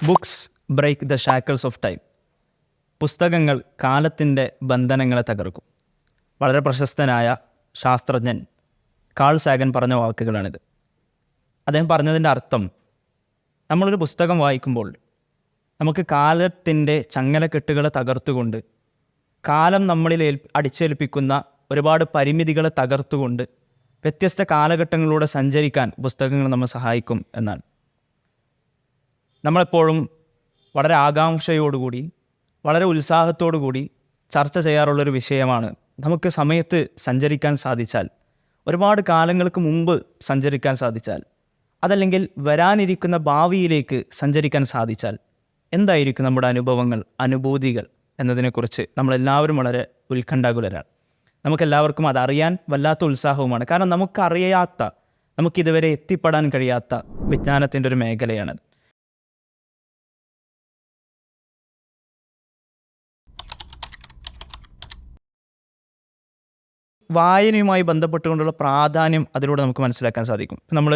Books break the shackles of time. പുസ്തകങ്ങൾ കാലത്തിൻ്റെ ബന്ധനങ്ങളെ തകർക്കും. വളരെ പ്രശസ്തനായ ശാസ്ത്രജ്ഞൻ കാൾ സാഗൻ പറഞ്ഞ വാക്കുകളാണിത്. അദ്ദേഹം പറഞ്ഞതിൻ്റെ അർത്ഥം, നമ്മളൊരു പുസ്തകം വായിക്കുമ്പോൾ നമുക്ക് കാലത്തിൻ്റെ ചങ്ങലക്കെട്ടുകളെ തകർത്തുകൊണ്ട്, കാലം നമ്മളിൽ അടിച്ചേൽപ്പിക്കുന്ന ഒരുപാട് പരിമിതികളെ തകർത്തുകൊണ്ട് വ്യത്യസ്ത കാലഘട്ടങ്ങളിലൂടെ സഞ്ചരിക്കാൻ പുസ്തകങ്ങൾ നമ്മെ സഹായിക്കും എന്നാണ്. നമ്മളെപ്പോഴും വളരെ ആകാംക്ഷയോടുകൂടി, വളരെ ഉത്സാഹത്തോടു കൂടി ചർച്ച ചെയ്യാറുള്ളൊരു വിഷയമാണ്, നമുക്ക് സമയത്ത് സഞ്ചരിക്കാൻ സാധിച്ചാൽ, ഒരുപാട് കാലങ്ങൾക്ക് മുമ്പ് സഞ്ചരിക്കാൻ സാധിച്ചാൽ, അതല്ലെങ്കിൽ വരാനിരിക്കുന്ന ഭാവിയിലേക്ക് സഞ്ചരിക്കാൻ സാധിച്ചാൽ എന്തായിരിക്കും നമ്മുടെ അനുഭവങ്ങൾ, അനുഭൂതികൾ എന്നതിനെക്കുറിച്ച് നമ്മളെല്ലാവരും വളരെ ഉത്കണ്ഠാകുലരാണ്. നമുക്കെല്ലാവർക്കും അതറിയാൻ വല്ലാത്ത ഉത്സാഹവുമാണ്. കാരണം നമുക്കറിയാത്ത, നമുക്കിതുവരെ എത്തിപ്പെടാൻ കഴിയാത്ത വിജ്ഞാനത്തിൻ്റെ ഒരു മേഖലയാണത്. വായനയുമായി ബന്ധപ്പെട്ടുകൊണ്ടുള്ള പ്രാധാന്യം അതിലൂടെ നമുക്ക് മനസ്സിലാക്കാൻ സാധിക്കും. നമ്മൾ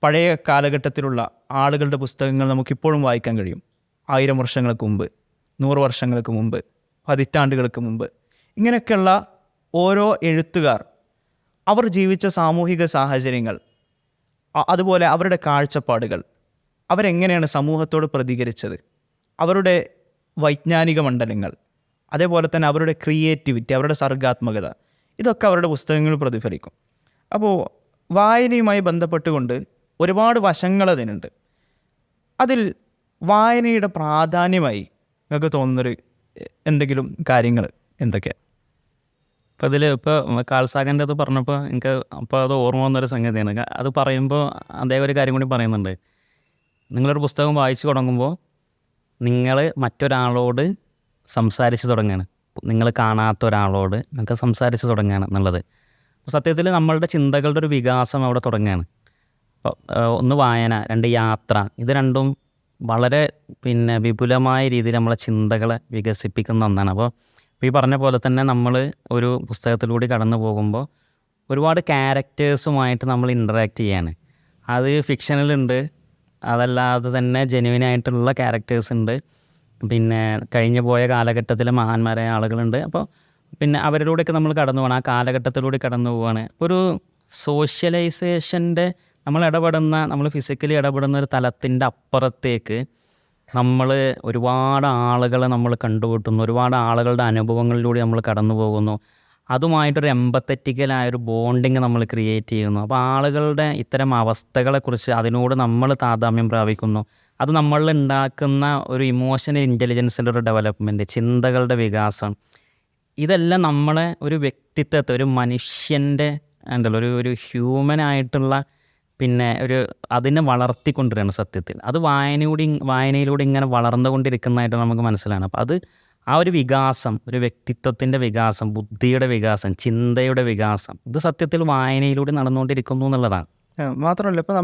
പഴയ കാലഘട്ടത്തിലുള്ള ആളുകളുടെ പുസ്തകങ്ങൾ നമുക്കിപ്പോഴും വായിക്കാൻ കഴിയും. 1000 വർഷങ്ങൾക്ക് മുമ്പ്, 100 വർഷങ്ങൾക്ക് മുമ്പ്, പതിറ്റാണ്ടുകൾക്ക് മുമ്പ്, ഇങ്ങനെയൊക്കെയുള്ള ഓരോ എഴുത്തുകാർ അവർ ജീവിച്ച സാമൂഹിക സാഹചര്യങ്ങൾ, അതുപോലെ അവരുടെ കാഴ്ചപ്പാടുകൾ, അവരെങ്ങനെയാണ് സമൂഹത്തോട് പ്രതികരിച്ചത്, അവരുടെ വൈജ്ഞാനിക മണ്ഡലങ്ങൾ, അതേപോലെ തന്നെ അവരുടെ ക്രിയേറ്റിവിറ്റി, അവരുടെ സർഗാത്മകത, ഇതൊക്കെ അവരുടെ പുസ്തകങ്ങളിൽ പ്രതിഫലിക്കും. അപ്പോൾ വായനയുമായി ബന്ധപ്പെട്ടുകൊണ്ട് ഒരുപാട് വശങ്ങൾ അതിനുണ്ട്. അതിൽ വായനയുടെ പ്രാധാന്യമായി നിങ്ങൾക്ക് തോന്നുന്നൊരു എന്തെങ്കിലും കാര്യങ്ങൾ എന്തൊക്കെയാണ്? അപ്പോൾ ഇതിൽ കാൾ സാഗൻ്റെ അത് പറഞ്ഞപ്പോൾ എനിക്ക് അപ്പോൾ അത് ഓർമ്മ വന്നൊരു സംഗതിയാണ്. അത് പറയുമ്പോൾ അദ്ദേഹം ഒരു കാര്യം കൂടി പറയുന്നുണ്ട്. നിങ്ങളൊരു പുസ്തകം വായിച്ചു തുടങ്ങുമ്പോൾ നിങ്ങൾ മറ്റൊരാളോട് സംസാരിച്ച് തുടങ്ങുകയാണ്, നിങ്ങൾ കാണാത്ത ഒരാളോട് നിങ്ങൾക്ക് സംസാരിച്ച് തുടങ്ങുകയാണ് എന്നുള്ളത്. അപ്പോൾ സത്യത്തിൽ നമ്മളുടെ ചിന്തകളുടെ ഒരു വികാസം അവിടെ തുടങ്ങുകയാണ്. ഒന്ന് വായന, 2 യാത്ര, ഇത് രണ്ടും വളരെ വിപുലമായ രീതിയിൽ നമ്മളെ ചിന്തകളെ വികസിപ്പിക്കുന്ന ഒന്നാണ്. അപ്പോൾ ഈ പറഞ്ഞ പോലെ തന്നെ നമ്മൾ ഒരു പുസ്തകത്തിലൂടെ കടന്നു പോകുമ്പോൾ ഒരുപാട് ക്യാരക്ടേഴ്സുമായിട്ട് നമ്മൾ ഇൻറ്ററാക്ട് ചെയ്യാണ്. അത് ഫിക്ഷനിലുണ്ട്, അതല്ലാതെ തന്നെ ജെന്യുവിനായിട്ടുള്ള ക്യാരക്ടേഴ്സ് ഉണ്ട്, കഴിഞ്ഞു പോയ കാലഘട്ടത്തിലെ മഹാന്മാരായ ആളുകളുണ്ട്. അപ്പോൾ അവരിലൂടെയൊക്കെ നമ്മൾ കടന്നു പോകണം, ആ കാലഘട്ടത്തിലൂടെ കടന്നു പോവുകയാണ്. ഒരു സോഷ്യലൈസേഷൻ്റെ നമ്മൾ ഫിസിക്കലി ഇടപെടുന്ന ഒരു തലത്തിൻ്റെ അപ്പുറത്തേക്ക് നമ്മൾ ഒരുപാട് ആളുകളെ നമ്മൾ കണ്ടുമുട്ടുന്നു, ഒരുപാട് ആളുകളുടെ അനുഭവങ്ങളിലൂടെ നമ്മൾ കടന്നു പോകുന്നു. അതുമായിട്ടൊരു എമ്പത്തറ്റിക്കലായൊരു ബോണ്ടിങ് നമ്മൾ ക്രിയേറ്റ് ചെയ്യുന്നു. അപ്പോൾ ആളുകളുടെ ഇത്തരം അവസ്ഥകളെക്കുറിച്ച് അതിനോട് നമ്മൾ താതാമ്യം പ്രാപിക്കുന്നു. അത് നമ്മളിൽ ഉണ്ടാക്കുന്ന ഒരു ഇമോഷണൽ ഇൻ്റലിജൻസിൻ്റെ ഒരു ഡെവലപ്മെൻറ്റ്, ചിന്തകളുടെ വികാസം, ഇതെല്ലാം നമ്മളെ ഒരു വ്യക്തിത്വത്തെ, ഒരു മനുഷ്യൻ്റെ ഒരു ഹ്യൂമനായിട്ടുള്ള അതിനെ വളർത്തിക്കൊണ്ടിരിക്കുകയാണ് സത്യത്തിൽ. അത് വായനയിലൂടെ ഇങ്ങനെ വളർന്നുകൊണ്ടിരിക്കുന്നതായിട്ട് നമുക്ക് മനസ്സിലാണ്. അപ്പോൾ അത് ആ ഒരു വികാസം, ഒരു വ്യക്തിത്വത്തിൻ്റെ വികാസം, ബുദ്ധിയുടെ വികാസം, ചിന്തയുടെ വികാസം, ഇത് സത്യത്തിൽ വായനയിലൂടെ നടന്നുകൊണ്ടിരിക്കുന്നു എന്നുള്ളതാണ്. മാത്രമല്ല, ഇപ്പോൾ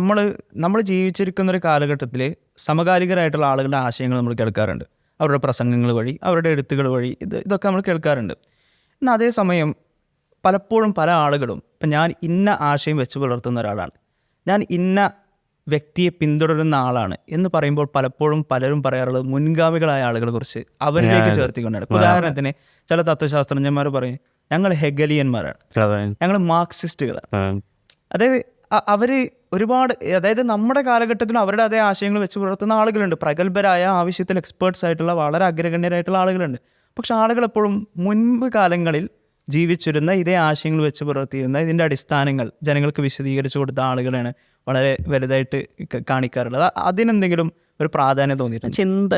നമ്മൾ ജീവിച്ചിരിക്കുന്ന ഒരു കാലഘട്ടത്തിൽ സമകാലികരായിട്ടുള്ള ആളുകളുടെ ആശയങ്ങൾ നമ്മൾ കേൾക്കാറുണ്ട്. അവരുടെ പ്രസംഗങ്ങൾ വഴി, അവരുടെ എഴുത്തുകൾ വഴി, ഇതൊക്കെ നമ്മൾ കേൾക്കാറുണ്ട്. എന്നാൽ അതേസമയം പലപ്പോഴും പല ആളുകളും, ഇപ്പം ഞാൻ ഇന്ന ആശയം വെച്ച് പുലർത്തുന്ന ഒരാളാണ്, ഞാൻ ഇന്ന വ്യക്തിയെ പിന്തുടരുന്ന ആളാണ് എന്ന് പറയുമ്പോൾ പലപ്പോഴും പലരും പറയാറുള്ളത് മുൻഗാമികളായ ആളുകളെ കുറിച്ച് അവരിലേക്ക് ചേർത്തിക്കൊണ്ടാണ്. ഉദാഹരണത്തിന് ചില തത്വശാസ്ത്രജ്ഞന്മാർ പറയും, ഞങ്ങൾ ഹെഗലിയന്മാരാണ്, ഞങ്ങൾ മാർക്സിസ്റ്റുകളാണ്. അതായത് അവർ ഒരുപാട്, അതായത് നമ്മുടെ കാലഘട്ടത്തിലും അവരുടെ അതേ ആശയങ്ങൾ വെച്ച് പുലർത്തുന്ന ആളുകളുണ്ട്. പ്രഗത്ഭരായ, ആവശ്യത്തിൽ എക്സ്പേർട്സ് ആയിട്ടുള്ള, വളരെ അഗ്രഗണ്യരായിട്ടുള്ള ആളുകളുണ്ട്. പക്ഷെ ആളുകൾ എപ്പോഴും മുൻപ് കാലങ്ങളിൽ ജീവിച്ചിരുന്ന ഇതേ ആശയങ്ങൾ വെച്ച് പുലർത്തിയിരുന്ന ഇതിൻ്റെ അടിസ്ഥാനങ്ങൾ ജനങ്ങൾക്ക് വിശദീകരിച്ചു കൊടുത്ത ആളുകളാണ് വളരെ വലുതായിട്ട് കാണിക്കാറുള്ളത്. അതിനെന്തെങ്കിലും ഒരു പ്രാധാന്യം തോന്നിയിട്ടുണ്ട്?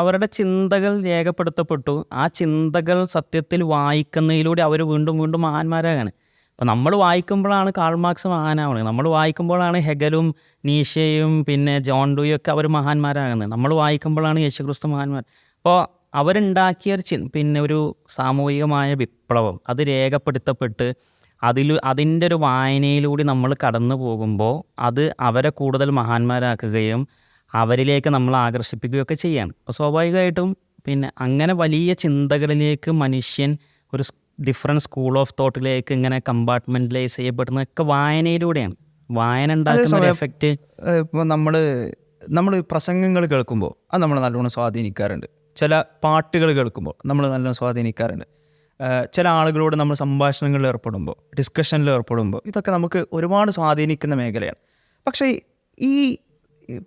അവരുടെ ചിന്തകൾ രേഖപ്പെടുത്തപ്പെട്ടു. ആ ചിന്തകൾ സത്യത്തിൽ വായിക്കുന്നതിലൂടെ അവർ വീണ്ടും വീണ്ടും മഹാന്മാരാകാണ്. അപ്പോൾ നമ്മൾ വായിക്കുമ്പോഴാണ് കാൾ മാർക്സ് മഹാനാവുന്നത്, നമ്മൾ വായിക്കുമ്പോഴാണ് ഹെഗലും നീഷയും ജോൺ ഡൂയും ഒക്കെ അവർ മഹാന്മാരാകുന്നത്, നമ്മൾ വായിക്കുമ്പോഴാണ് യേശുക്രിസ്തു മഹാന്മാർ. അപ്പോൾ അവരുണ്ടാക്കിയ ഒരു സാമൂഹികമായ വിപ്ലവം അത് രേഖപ്പെടുത്തപ്പെട്ട് അതിൻ്റെ ഒരു വായനയിലൂടെ നമ്മൾ കടന്നു പോകുമ്പോൾ അത് അവരെ കൂടുതൽ മഹാന്മാരാക്കുകയും അവരിലേക്ക് നമ്മൾ ആകർഷിപ്പിക്കുകയൊക്കെ ചെയ്യാണ്. അപ്പോൾ സ്വാഭാവികമായിട്ടും അങ്ങനെ വലിയ ചിന്തകളിലേക്ക് മനുഷ്യൻ ഒരു ഡിഫറെൻറ്റ് സ്കൂൾ ഓഫ് തോട്ടിലേക്ക് ഇങ്ങനെ കമ്പാർട്ട്മെൻറ്റലൈസ് ചെയ്യപ്പെടുന്നതൊക്കെ വായനയിലൂടെയാണ്. വായന ഉണ്ടാക്കുന്ന ഒരു എഫക്റ്റ്. ഇപ്പോൾ നമ്മൾ നമ്മൾ പ്രസംഗങ്ങൾ കേൾക്കുമ്പോൾ അത് നമ്മൾ നല്ലോണം സ്വാധീനിക്കാറുണ്ട്. ചില പാട്ടുകൾ കേൾക്കുമ്പോൾ നമ്മൾ നല്ലോണം സ്വാധീനിക്കാറുണ്ട്. ചില ആളുകളോട് നമ്മൾ സംഭാഷണങ്ങളിൽ ഏർപ്പെടുമ്പോൾ, ഡിസ്കഷനിൽ ഏർപ്പെടുമ്പോൾ, ഇതൊക്കെ നമുക്ക് ഒരുപാട് സ്വാധീനിക്കുന്ന മേഖലയാണ്. പക്ഷേ ഈ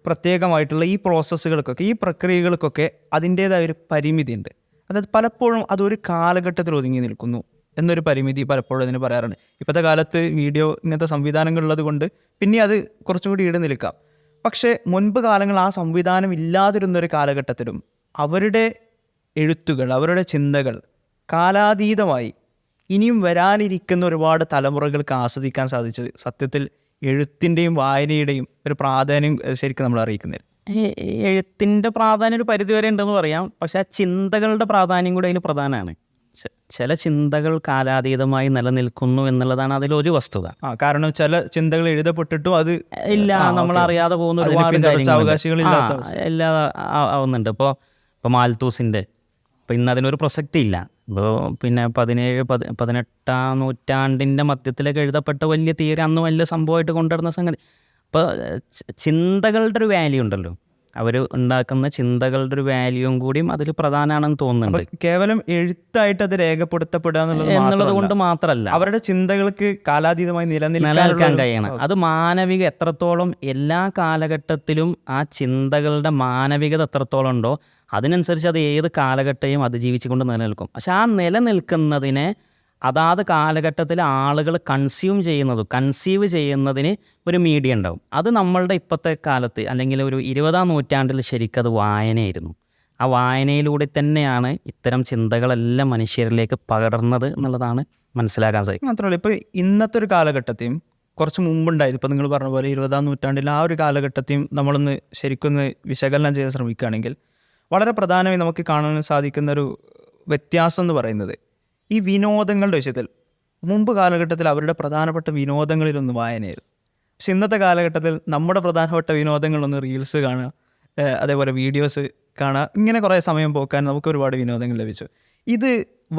പ്രത്യേകമായിട്ടുള്ള ഈ പ്രോസസ്സുകൾക്കൊക്കെ, ഈ പ്രക്രിയകൾക്കൊക്കെ അതിൻ്റേതായ ഒരു പരിമിതിയുണ്ട്. അതായത് പലപ്പോഴും അതൊരു കാലഘട്ടത്തിൽ ഒതുങ്ങി നിൽക്കുന്നു എന്നൊരു പരിമിതി പലപ്പോഴും അതിന് പറയാറുണ്ട്. ഇപ്പോഴത്തെ കാലത്ത് വീഡിയോ ഇങ്ങനത്തെ സംവിധാനങ്ങളുള്ളത് കൊണ്ട് പിന്നെ അത് കുറച്ചും കൂടി ഈട് നിൽക്കാം. പക്ഷേ മുൻപ് കാലങ്ങൾ ആ സംവിധാനം ഇല്ലാതിരുന്നൊരു കാലഘട്ടത്തിലും അവരുടെ എഴുത്തുകൾ, അവരുടെ ചിന്തകൾ കാലാതീതമായി ഇനിയും വരാനിരിക്കുന്ന ഒരുപാട് തലമുറകൾക്ക് ആസ്വദിക്കാൻ സാധിച്ചത് സത്യത്തിൽ എഴുത്തിൻ്റെയും വായനയുടെയും ഒരു പ്രാധാന്യം ശരിക്കും നമ്മൾ അറിയിക്കുന്നില്ല. എഴുത്തിൻ്റെ പ്രാധാന്യം ഒരു പരിധിവരെ ഉണ്ടെന്ന് പറയാം. പക്ഷേ ആ ചിന്തകളുടെ പ്രാധാന്യം കൂടെ അതിൽ പ്രധാനമാണ്. ചില ചിന്തകൾ കാലാതീതമായി നിലനിൽക്കുന്നു എന്നുള്ളതാണ് അതിലൊരു വസ്തുത. കാരണം ചില ചിന്തകൾ എഴുതപ്പെട്ടിട്ടും അത് ഇല്ല, നമ്മളറിയാതെ പോകുന്ന ഒരുപാട് അവകാശങ്ങളില്ലാത്ത ഇല്ലാതെ ആവുന്നുണ്ട്. ഇപ്പോൾ മാൽത്തൂസിൻ്റെ ഇപ്പോൾ ഇന്ന് അതിനൊരു പ്രസക്തി ഇല്ല. ഇപ്പോൾ പിന്നെ 18 നൂറ്റാണ്ടിൻ്റെ മധ്യത്തിലേക്ക് എഴുതപ്പെട്ട വലിയ തിയറി അന്ന് വലിയ സംഭവമായിട്ട് കൊണ്ടുവരുന്ന സംഗതി. അപ്പോൾ ചിന്തകളുടെ ഒരു വാല്യൂ ഉണ്ടല്ലോ, അവർ ഉണ്ടാക്കുന്ന ചിന്തകളുടെ ഒരു വാല്യൂവും കൂടിയും അതിൽ പ്രധാനമാണെന്ന് തോന്നുന്നുണ്ട്. കേവലം എഴുത്തായിട്ട് അത് രേഖപ്പെടുത്തപ്പെടുക എന്നുള്ളത് കൊണ്ട് മാത്രമല്ല, അവരുടെ ചിന്തകൾക്ക് കാലാതീതമായി നിലനിൽക്കാൻ കഴിയണം. അത് മാനവിക എത്രത്തോളം എല്ലാ കാലഘട്ടത്തിലും ആ ചിന്തകളുടെ മാനവികത എത്രത്തോളം ഉണ്ടോ അതിനനുസരിച്ച് അത് ഏത് കാലഘട്ടവും അതിജീവിച്ചുകൊണ്ട് നിലനിൽക്കും. പക്ഷെ ആ നിലനിൽക്കുന്നതിനെ അതാത് കാലഘട്ടത്തിൽ ആളുകൾ കൺസീവ് ചെയ്യുന്നതിന് ഒരു മീഡിയ ഉണ്ടാവും. അത് നമ്മളുടെ ഇപ്പോഴത്തെ കാലത്ത് അല്ലെങ്കിൽ ഒരു 20-ാം നൂറ്റാണ്ടിൽ ശരിക്കത് വായനയായിരുന്നു. ആ വായനയിലൂടെ തന്നെയാണ് ഇത്തരം ചിന്തകളെല്ലാം മനുഷ്യരിലേക്ക് പകർന്നത് എന്നുള്ളതാണ് മനസ്സിലാക്കാൻ സാധിക്കും. മാത്രമല്ല, ഇപ്പോൾ ഇന്നത്തെ ഒരു കാലഘട്ടത്തെയും കുറച്ച് മുമ്പുണ്ടായത്, ഇപ്പോൾ നിങ്ങൾ പറഞ്ഞ പോലെ 20-ാം നൂറ്റാണ്ടിൽ ആ ഒരു കാലഘട്ടത്തെയും നമ്മളൊന്ന് ശരിക്കൊന്ന് വിശകലനം ചെയ്യാൻ ശ്രമിക്കുകയാണെങ്കിൽ വളരെ പ്രധാനമായി നമുക്ക് കാണാൻ സാധിക്കുന്നൊരു വ്യത്യാസം എന്ന് പറയുന്നത് ഈ വിനോദങ്ങളുടെ വിഷയത്തിൽ മുമ്പ് കാലഘട്ടത്തിൽ അവരുടെ പ്രധാനപ്പെട്ട വിനോദങ്ങളിലൊന്ന് വായനയായിരുന്നു. പക്ഷെ ഇന്നത്തെ കാലഘട്ടത്തിൽ നമ്മുടെ പ്രധാനപ്പെട്ട വിനോദങ്ങളൊന്ന് റീൽസ് കാണുക, അതേപോലെ വീഡിയോസ് കാണുക, ഇങ്ങനെ കുറേ സമയം പോക്കാൻ നമുക്ക് ഒരുപാട് വിനോദങ്ങൾ ലഭിച്ചു. ഇത്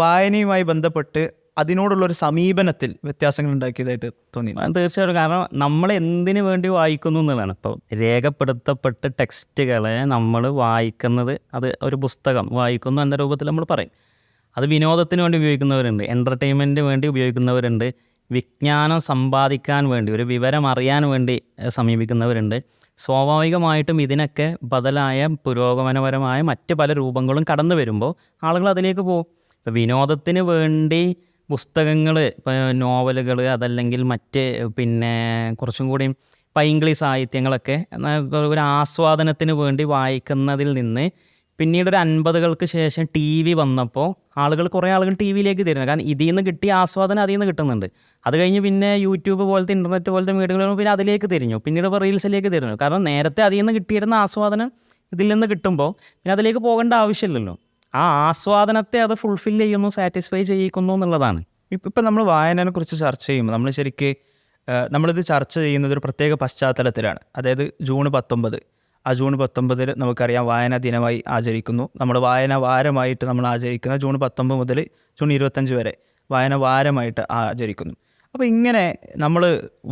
വായനയുമായി ബന്ധപ്പെട്ട് അതിനോടുള്ളൊരു സമീപനത്തിൽ വ്യത്യാസങ്ങൾ ഉണ്ടാക്കിയതായിട്ട് തോന്നി. തീർച്ചയായിട്ടും. കാരണം നമ്മൾ എന്തിനു വേണ്ടി വായിക്കുന്നു എന്നുള്ളതാണ്. ഇപ്പോൾ രേഖപ്പെടുത്തപ്പെട്ട ടെക്സ്റ്റുകളെ നമ്മൾ വായിക്കുന്നത്, അത് ഒരു പുസ്തകം വായിക്കുന്നു എന്ന രൂപത്തിൽ നമ്മൾ പറയും. അത് വിനോദത്തിന് വേണ്ടി ഉപയോഗിക്കുന്നവരുണ്ട്, എൻ്റർടൈൻമെൻറ്റിന് വേണ്ടി ഉപയോഗിക്കുന്നവരുണ്ട്, വിജ്ഞാനം സമ്പാദിക്കാൻ വേണ്ടി, ഒരു വിവരം അറിയാൻ വേണ്ടി സമീപിക്കുന്നവരുണ്ട്. സ്വാഭാവികമായിട്ടും ഇതിനൊക്കെ ബദലായ പുരോഗമനപരമായ മറ്റ് പല രൂപങ്ങളും കടന്നു വരുമ്പോൾ ആളുകൾ അതിലേക്ക് പോകും. ഇപ്പോൾ വിനോദത്തിന് വേണ്ടി പുസ്തകങ്ങൾ, ഇപ്പോൾ നോവലുകൾ, അതല്ലെങ്കിൽ മറ്റ് പിന്നെ കുറച്ചും കൂടി പൈങ്കിളി സാഹിത്യങ്ങളൊക്കെ ഒരു ആസ്വാദനത്തിന് വേണ്ടി വായിക്കുന്നതിൽ നിന്ന് പിന്നീട് ഒരു 50കൾക്ക് ശേഷം TV വന്നപ്പോൾ കുറേ ആളുകൾ TV യിലേക്ക് തിരിഞ്ഞു. കാരണം ഇതിൽ നിന്ന് കിട്ടിയ ആസ്വാദനം അതിൽ നിന്ന് കിട്ടുന്നുണ്ട്. അത് കഴിഞ്ഞ് പിന്നെ യൂട്യൂബ് പോലത്തെ ഇൻ്റർനെറ്റ് പോലത്തെ മീഡിയകൾ പിന്നെ അതിലേക്ക് തിരിഞ്ഞു, പിന്നീട് ഇപ്പോൾ റീൽസിലേക്ക് തിരിഞ്ഞു. കാരണം നേരത്തെ അതിൽ നിന്ന് കിട്ടിയിരുന്ന ആസ്വാദനം ഇതിൽ നിന്ന് കിട്ടുമ്പോൾ പിന്നെ അതിലേക്ക് പോകേണ്ട ആവശ്യമില്ലല്ലോ. ആ ആസ്വാദനത്തെ അത് ഫുൾഫിൽ ചെയ്യുന്നു, സാറ്റിസ്ഫൈ ചെയ്യിക്കുന്നു എന്നുള്ളതാണ്. ഇപ്പം നമ്മൾ വായനയെ കുറിച്ച് ചർച്ച ചെയ്യുമ്പോൾ നമ്മളിത് ചർച്ച ചെയ്യുന്നത് ഒരു പ്രത്യേക പശ്ചാത്തലത്തിലാണ്. അതായത് ജൂൺ 19, ആ ജൂൺ 19 നമുക്കറിയാം വായനാ ദിനമായി ആചരിക്കുന്നു. നമ്മൾ വായന വാരമായിട്ട് നമ്മൾ ആചരിക്കുന്ന ജൂൺ 19 മുതൽ ജൂൺ 25 വരെ വായന വാരമായിട്ട് ആചരിക്കുന്നു. അപ്പോൾ ഇങ്ങനെ നമ്മൾ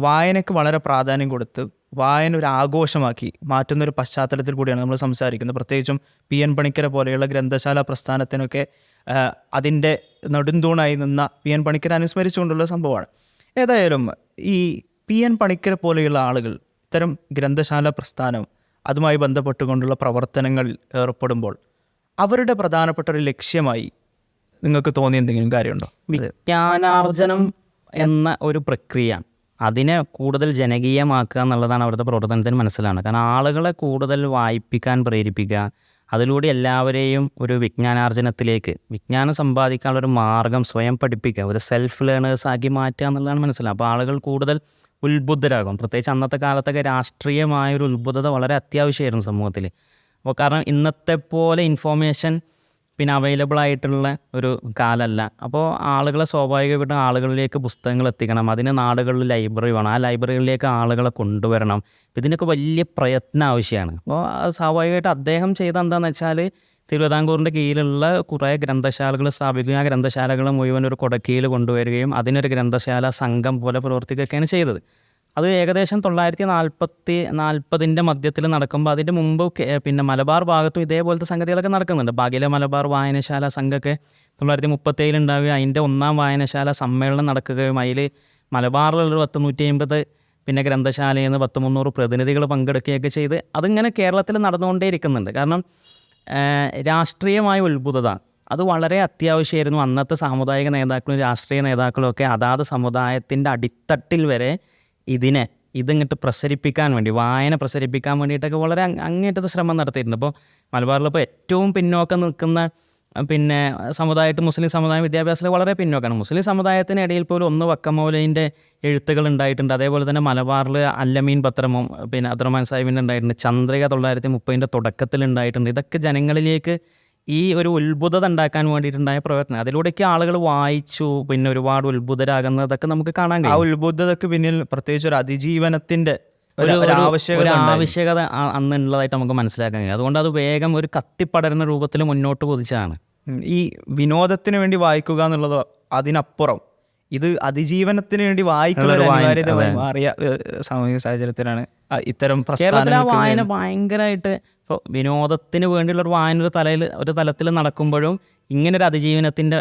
വായനയ്ക്ക് വളരെ പ്രാധാന്യം കൊടുത്ത് വായന ഒരു ആഘോഷമാക്കി മാറ്റുന്നൊരു പശ്ചാത്തലത്തിൽ കൂടിയാണ് നമ്മൾ സംസാരിക്കുന്നത്. പ്രത്യേകിച്ചും PN പണിക്കരെ പോലെയുള്ള ഗ്രന്ഥശാല പ്രസ്ഥാനത്തിനൊക്കെ അതിൻ്റെ നെടുന്തൂണായി നിന്ന PN പണിക്കരെ അനുസ്മരിച്ചുകൊണ്ടുള്ള സംഭവമാണ്. ഏതായാലും ഈ PN പണിക്കരെ പോലെയുള്ള ആളുകൾ ഇത്തരം ഗ്രന്ഥശാല പ്രസ്ഥാനം അതുമായി ബന്ധപ്പെട്ടുകൊണ്ടുള്ള പ്രവർത്തനങ്ങളിൽ ഏർപ്പെടുമ്പോൾ അവരുടെ പ്രധാനപ്പെട്ട ഒരു ലക്ഷ്യമായി നിങ്ങൾക്ക് തോന്നിയ എന്തെങ്കിലും കാര്യമുണ്ടോ? വിജ്ഞാനാർജനം എന്ന ഒരു പ്രക്രിയ, അതിനെ കൂടുതൽ ജനകീയമാക്കുക എന്നുള്ളതാണ് അവരുടെ പ്രവർത്തനത്തിന് മനസ്സിലാണ്. കാരണം ആളുകളെ കൂടുതൽ വായിപ്പിക്കാൻ പ്രേരിപ്പിക്കുക, അതിലൂടെ എല്ലാവരെയും ഒരു വിജ്ഞാനാർജനത്തിലേക്ക്, വിജ്ഞാനം സമ്പാദിക്കാനുള്ളൊരു മാർഗം സ്വയം പഠിപ്പിക്കുക, ഒരു സെൽഫ് ലേണേഴ്സ് ആക്കി മാറ്റുക എന്നുള്ളതാണ് മനസ്സിലാക്കുക. അപ്പോൾ ആളുകൾ കൂടുതൽ ഉത്ബുദ്ധരാകും. പ്രത്യേകിച്ച് അന്നത്തെ കാലത്തൊക്കെ രാഷ്ട്രീയമായൊരു ഉത്ബുദ്ധത വളരെ അത്യാവശ്യമായിരുന്നു സമൂഹത്തിൽ. അപ്പോൾ കാരണം ഇന്നത്തെ പോലെ ഇൻഫോർമേഷൻ പിന്നെ അവൈലബിൾ ആയിട്ടുള്ള ഒരു കാലമല്ല. അപ്പോൾ ആളുകളെ സ്വാഭാവികമായിട്ടും ആളുകളിലേക്ക് പുസ്തകങ്ങൾ എത്തിക്കണം. അതിന് നാടുകളിൽ ലൈബ്രറി വേണം, ആ ലൈബ്രറികളിലേക്ക് ആളുകളെ കൊണ്ടുവരണം. ഇതിനൊക്കെ വലിയ പ്രയത്നം ആവശ്യമാണ്. അപ്പോൾ സ്വാഭാവികമായിട്ട് അദ്ദേഹം ചെയ്ത എന്താണെന്ന് വെച്ചാൽ തിരുവിതാംകൂറിൻ്റെ കീഴിലുള്ള കുറേ ഗ്രന്ഥശാലകൾ സ്ഥാപിക്കുകയും ആ ഗ്രന്ഥശാലകൾ മുഴുവൻ ഒരു കൊടക്കീയിൽ കൊണ്ടുവരികയും അതിനൊരു ഗ്രന്ഥശാല സംഘം പോലെ പ്രവർത്തിക്കുകയൊക്കെയാണ് ചെയ്തത്. അത് ഏകദേശം 940 മധ്യത്തിൽ നടക്കുമ്പോൾ അതിൻ്റെ മുമ്പ് പിന്നെ മലബാർ ഭാഗത്തും ഇതേപോലത്തെ സംഗതികളൊക്കെ നടക്കുന്നുണ്ട്. അഖില മലബാർ വായനശാല സംഘമൊക്കെ 937 ഉണ്ടാവുകയും അതിൻ്റെ 1ാം വായനശാല സമ്മേളനം നടക്കുകയും അതിൽ മലബാറിലുള്ളൊരു 150 പിന്നെ ഗ്രന്ഥശാലയിൽ നിന്ന് 300 പ്രതിനിധികൾ പങ്കെടുക്കുകയൊക്കെ ചെയ്ത് അതിങ്ങനെ കേരളത്തിൽ നടന്നുകൊണ്ടേ ഇരിക്കുന്നുണ്ട്. കാരണം രാഷ്ട്രീയമായ ഉത്ഭുതത അത് വളരെ അത്യാവശ്യമായിരുന്നു. അന്നത്തെ സാമുദായിക നേതാക്കളും രാഷ്ട്രീയ നേതാക്കളും ഒക്കെ അതാത് സമുദായത്തിൻ്റെ അടിത്തട്ടിൽ വരെ ഇതിങ്ങോട്ട് പ്രസരിപ്പിക്കാൻ വേണ്ടി, വായന പ്രസരിപ്പിക്കാൻ വേണ്ടിയിട്ടൊക്കെ വളരെ അങ്ങേറ്റത്തെ ശ്രമം നടത്തിയിട്ടുണ്ട്. ഇപ്പോൾ മലബാറിലിപ്പോൾ ഏറ്റവും പിന്നോക്കം നിൽക്കുന്ന പിന്നെ സമുദായമായിട്ട് മുസ്ലിം സമുദായം വിദ്യാഭ്യാസത്തിൽ വളരെ പിന്നോക്കമാണ്. മുസ്ലിം സമുദായത്തിന് ഇടയിൽ പോലും 1 വക്കം മൗലവിൻ്റെ എഴുത്തുകൾ ഉണ്ടായിട്ടുണ്ട്. അതേപോലെ തന്നെ മലബാറിൽ അല്ലമീൻ പത്രമും പിന്നെ അബ്ദുറഹ്മാൻ സാഹിബിൻ്റെ ഉണ്ടായിട്ടുണ്ട്. ചന്ദ്രിക 930 തുടക്കത്തിൽ ഉണ്ടായിട്ടുണ്ട്. ഇതൊക്കെ ജനങ്ങളിലേക്ക് ഈ ഒരു ഉത്ഭുതത ഉണ്ടാക്കാൻ വേണ്ടിയിട്ടുണ്ടായ പ്രവർത്തനം. അതിലൂടെയൊക്കെ ആളുകൾ വായിച്ചു, പിന്നെ ഒരുപാട് ഉത്ഭുതരാകുന്നതൊക്കെ നമുക്ക് കാണാൻ കഴിയും. ആ ഉത്ഭുതതയ്ക്ക് പിന്നിൽ പ്രത്യേകിച്ച് ഒരു അതിജീവനത്തിൻ്റെ ആവശ്യകത അന്നുള്ളതായിട്ട് നമുക്ക് മനസ്സിലാക്കാൻ കഴിയും. അതുകൊണ്ട് അത് വേഗം ഒരു കത്തിപ്പടരുന്ന രൂപത്തിൽ മുന്നോട്ട് കുതിച്ചതാണ്. ഈ വിനോദത്തിന് വേണ്ടി വായിക്കുക എന്നുള്ളത് അതിനപ്പുറം ഇത് അതിജീവനത്തിന് വേണ്ടി വായിക്കുന്ന മാറിയ സാമൂഹിക സാഹചര്യത്തിലാണ് ഇത്തരം കേരളത്തിലെ വായന ഭയങ്കരമായിട്ട് ഇപ്പോൾ വിനോദത്തിന് വേണ്ടിയുള്ളൊരു വായന ഒരു തലത്തിൽ നടക്കുമ്പോഴും ഇങ്ങനൊരു അതിജീവനത്തിൻ്റെ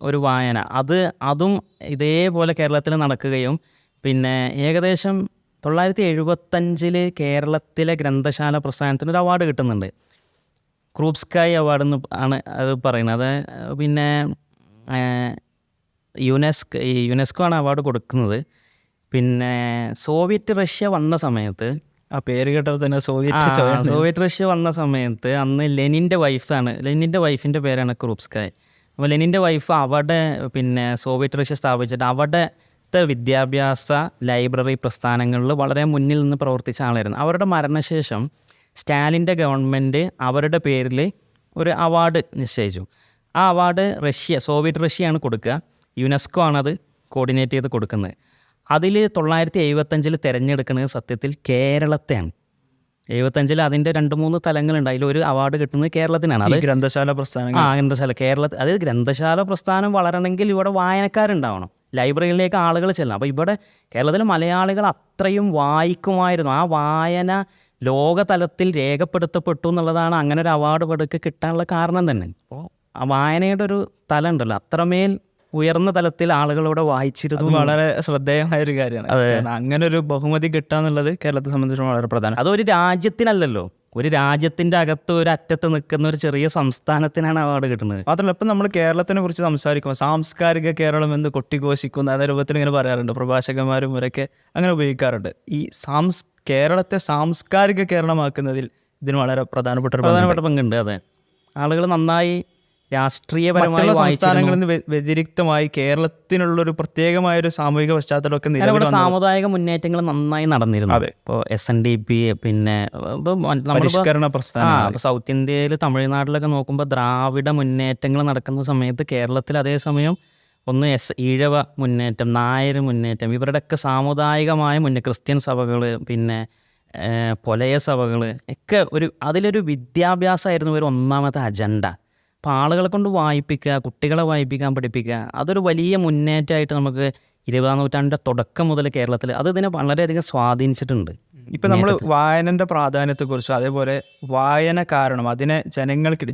ഒരു വായന അതും ഇതേപോലെ കേരളത്തിൽ നടക്കുകയും പിന്നെ ഏകദേശം 975 കേരളത്തിലെ ഗ്രന്ഥശാല പ്രസ്ഥാനത്തിന് ഒരു അവാർഡ് കിട്ടുന്നുണ്ട്. ക്രൂപ്സ്കായ് അവാർഡ് എന്ന് ആണ് അത് പറയുന്നത്. അത് പിന്നെ യുനെസ്കോ ആണ് അവാർഡ് കൊടുക്കുന്നത്. പിന്നെ സോവിയറ്റ് റഷ്യ വന്ന സമയത്ത്, ആ പേര് കേട്ടപ്പോൾ തന്നെ സോവിയറ്റ് റഷ്യ വന്ന സമയത്ത് അന്ന് ലെനിൻ്റെ വൈഫിൻ്റെ പേരാണ് ക്രൂപ്സ്കായ്. അപ്പോൾ ലെനിൻ്റെ വൈഫ് അവിടെ പിന്നെ സോവിയറ്റ് റഷ്യ സ്ഥാപിച്ചിട്ട് അവിടുത്തെ വിദ്യാഭ്യാസ ലൈബ്രറി പ്രസ്ഥാനങ്ങളിൽ വളരെ മുന്നിൽ നിന്ന് പ്രവർത്തിച്ച ആളായിരുന്നു. അവരുടെ മരണശേഷം സ്റ്റാലിൻ്റെ ഗവൺമെൻറ് അവരുടെ പേരിൽ ഒരു അവാർഡ് നിശ്ചയിച്ചു. ആ അവാർഡ് സോവിയറ്റ് റഷ്യയാണ് കൊടുക്കുക. യുനെസ്കോ ആണത് കോർഡിനേറ്റ് ചെയ്ത് കൊടുക്കുന്നത്. അതിൽ 975 തിരഞ്ഞെടുക്കുന്നത് സത്യത്തിൽ കേരളത്തെയാണ്. 75 അതിൻ്റെ 2-3 തലങ്ങളുണ്ട്. അതിലൊരു അവാർഡ് കിട്ടുന്നത് കേരളത്തിനാണ്. അത് ഗ്രന്ഥശാല പ്രസ്ഥാനം. ഗ്രന്ഥശാല പ്രസ്ഥാനം വളരണമെങ്കിൽ ഇവിടെ വായനക്കാരുണ്ടാവണം, ലൈബ്രറിയിലേക്ക് ആളുകൾ ചെല്ലണം. അപ്പോൾ ഇവിടെ കേരളത്തിലെ മലയാളികൾ അത്രയും വായിക്കുമായിരുന്നു. ആ വായന ലോകതലത്തിൽ രേഖപ്പെടുത്തപ്പെട്ടു എന്നുള്ളതാണ് അങ്ങനെ ഒരു അവാർഡ് പടുക്ക് കിട്ടാനുള്ള കാരണം തന്നെ. അപ്പോൾ ആ വായനയുടെ ഒരു തലം ഉണ്ടല്ലോ, അത്രമേൽ ഉയർന്ന തലത്തിൽ ആളുകളോട് വായിച്ചിരുന്നു. വളരെ ശ്രദ്ധേയമായ ഒരു കാര്യമാണ്. അങ്ങനെ ഒരു ബഹുമതി കിട്ടുക എന്നുള്ളത് കേരളത്തെ സംബന്ധിച്ചിടത്തോളം വളരെ പ്രധാനം. അതൊരു രാജ്യത്തിനല്ലല്ലോ, ഒരു രാജ്യത്തിൻ്റെ അകത്ത് ഒരു അറ്റത്ത് നിൽക്കുന്ന ഒരു ചെറിയ സംസ്ഥാനത്തിനാണ് അവാർഡ് കിട്ടുന്നത്. മാത്രമല്ല ഇപ്പം നമ്മൾ കേരളത്തിനെ കുറിച്ച് സംസാരിക്കുമ്പോൾ സാംസ്കാരിക കേരളം എന്ന് കൊട്ടിഘോഷിക്കുന്ന അതേ രൂപത്തിൽ ഇങ്ങനെ പറയാറുണ്ട്. പ്രഭാഷകന്മാരും ഇവരൊക്കെ അങ്ങനെ ഉപയോഗിക്കാറുണ്ട്. ഈ കേരളത്തെ സാംസ്കാരിക കേരളമാക്കുന്നതിൽ ഇതിന് വളരെ പ്രധാനപ്പെട്ട പങ്കുണ്ട്. അതെ, ആളുകൾ നന്നായി രാഷ്ട്രീയപരമായ സംസ്ഥാനങ്ങളിൽ നിന്ന് വ്യതിരിക്തമായി കേരളത്തിനുള്ളൊരു പ്രത്യേകമായൊരു സാമൂഹിക പശ്ചാത്തലമൊക്കെ സാമുദായിക മുന്നേറ്റങ്ങൾ നന്നായി നടന്നിരുന്നു. ഇപ്പോൾ SNDP പിന്നെ പരിഷ്കരണ പ്രസ്ഥാനം. സൗത്ത് ഇന്ത്യയിൽ തമിഴ്നാട്ടിലൊക്കെ നോക്കുമ്പോൾ ദ്രാവിഡ മുന്നേറ്റങ്ങൾ നടക്കുന്ന സമയത്ത് കേരളത്തിൽ അതേസമയം ഒന്ന് ഈഴവ മുന്നേറ്റം, നായർ മുന്നേറ്റം, ഇവരുടെയൊക്കെ സാമുദായികമായ ക്രിസ്ത്യൻ സഭകൾ, പിന്നെ പൊലയ സഭകൾ ഒക്കെ അതിലൊരു വിദ്യാഭ്യാസമായിരുന്നു ഒരു ഒന്നാമത്തെ അജണ്ട. അപ്പോൾ ആളുകളെ കൊണ്ട് വായിപ്പിക്കുക, കുട്ടികളെ വായിപ്പിക്കാൻ പഠിപ്പിക്കുക, അതൊരു വലിയ മുന്നേറ്റമായിട്ട് നമുക്ക് 20-ാം നൂറ്റാണ്ടിൻ്റെ തുടക്കം മുതൽ കേരളത്തിൽ ഇതിനെ വളരെയധികം സ്വാധീനിച്ചിട്ടുണ്ട്. ഇപ്പം നമ്മൾ വായനൻ്റെ പ്രാധാന്യത്തെക്കുറിച്ച്, അതേപോലെ വായന കാരണം അതിനെ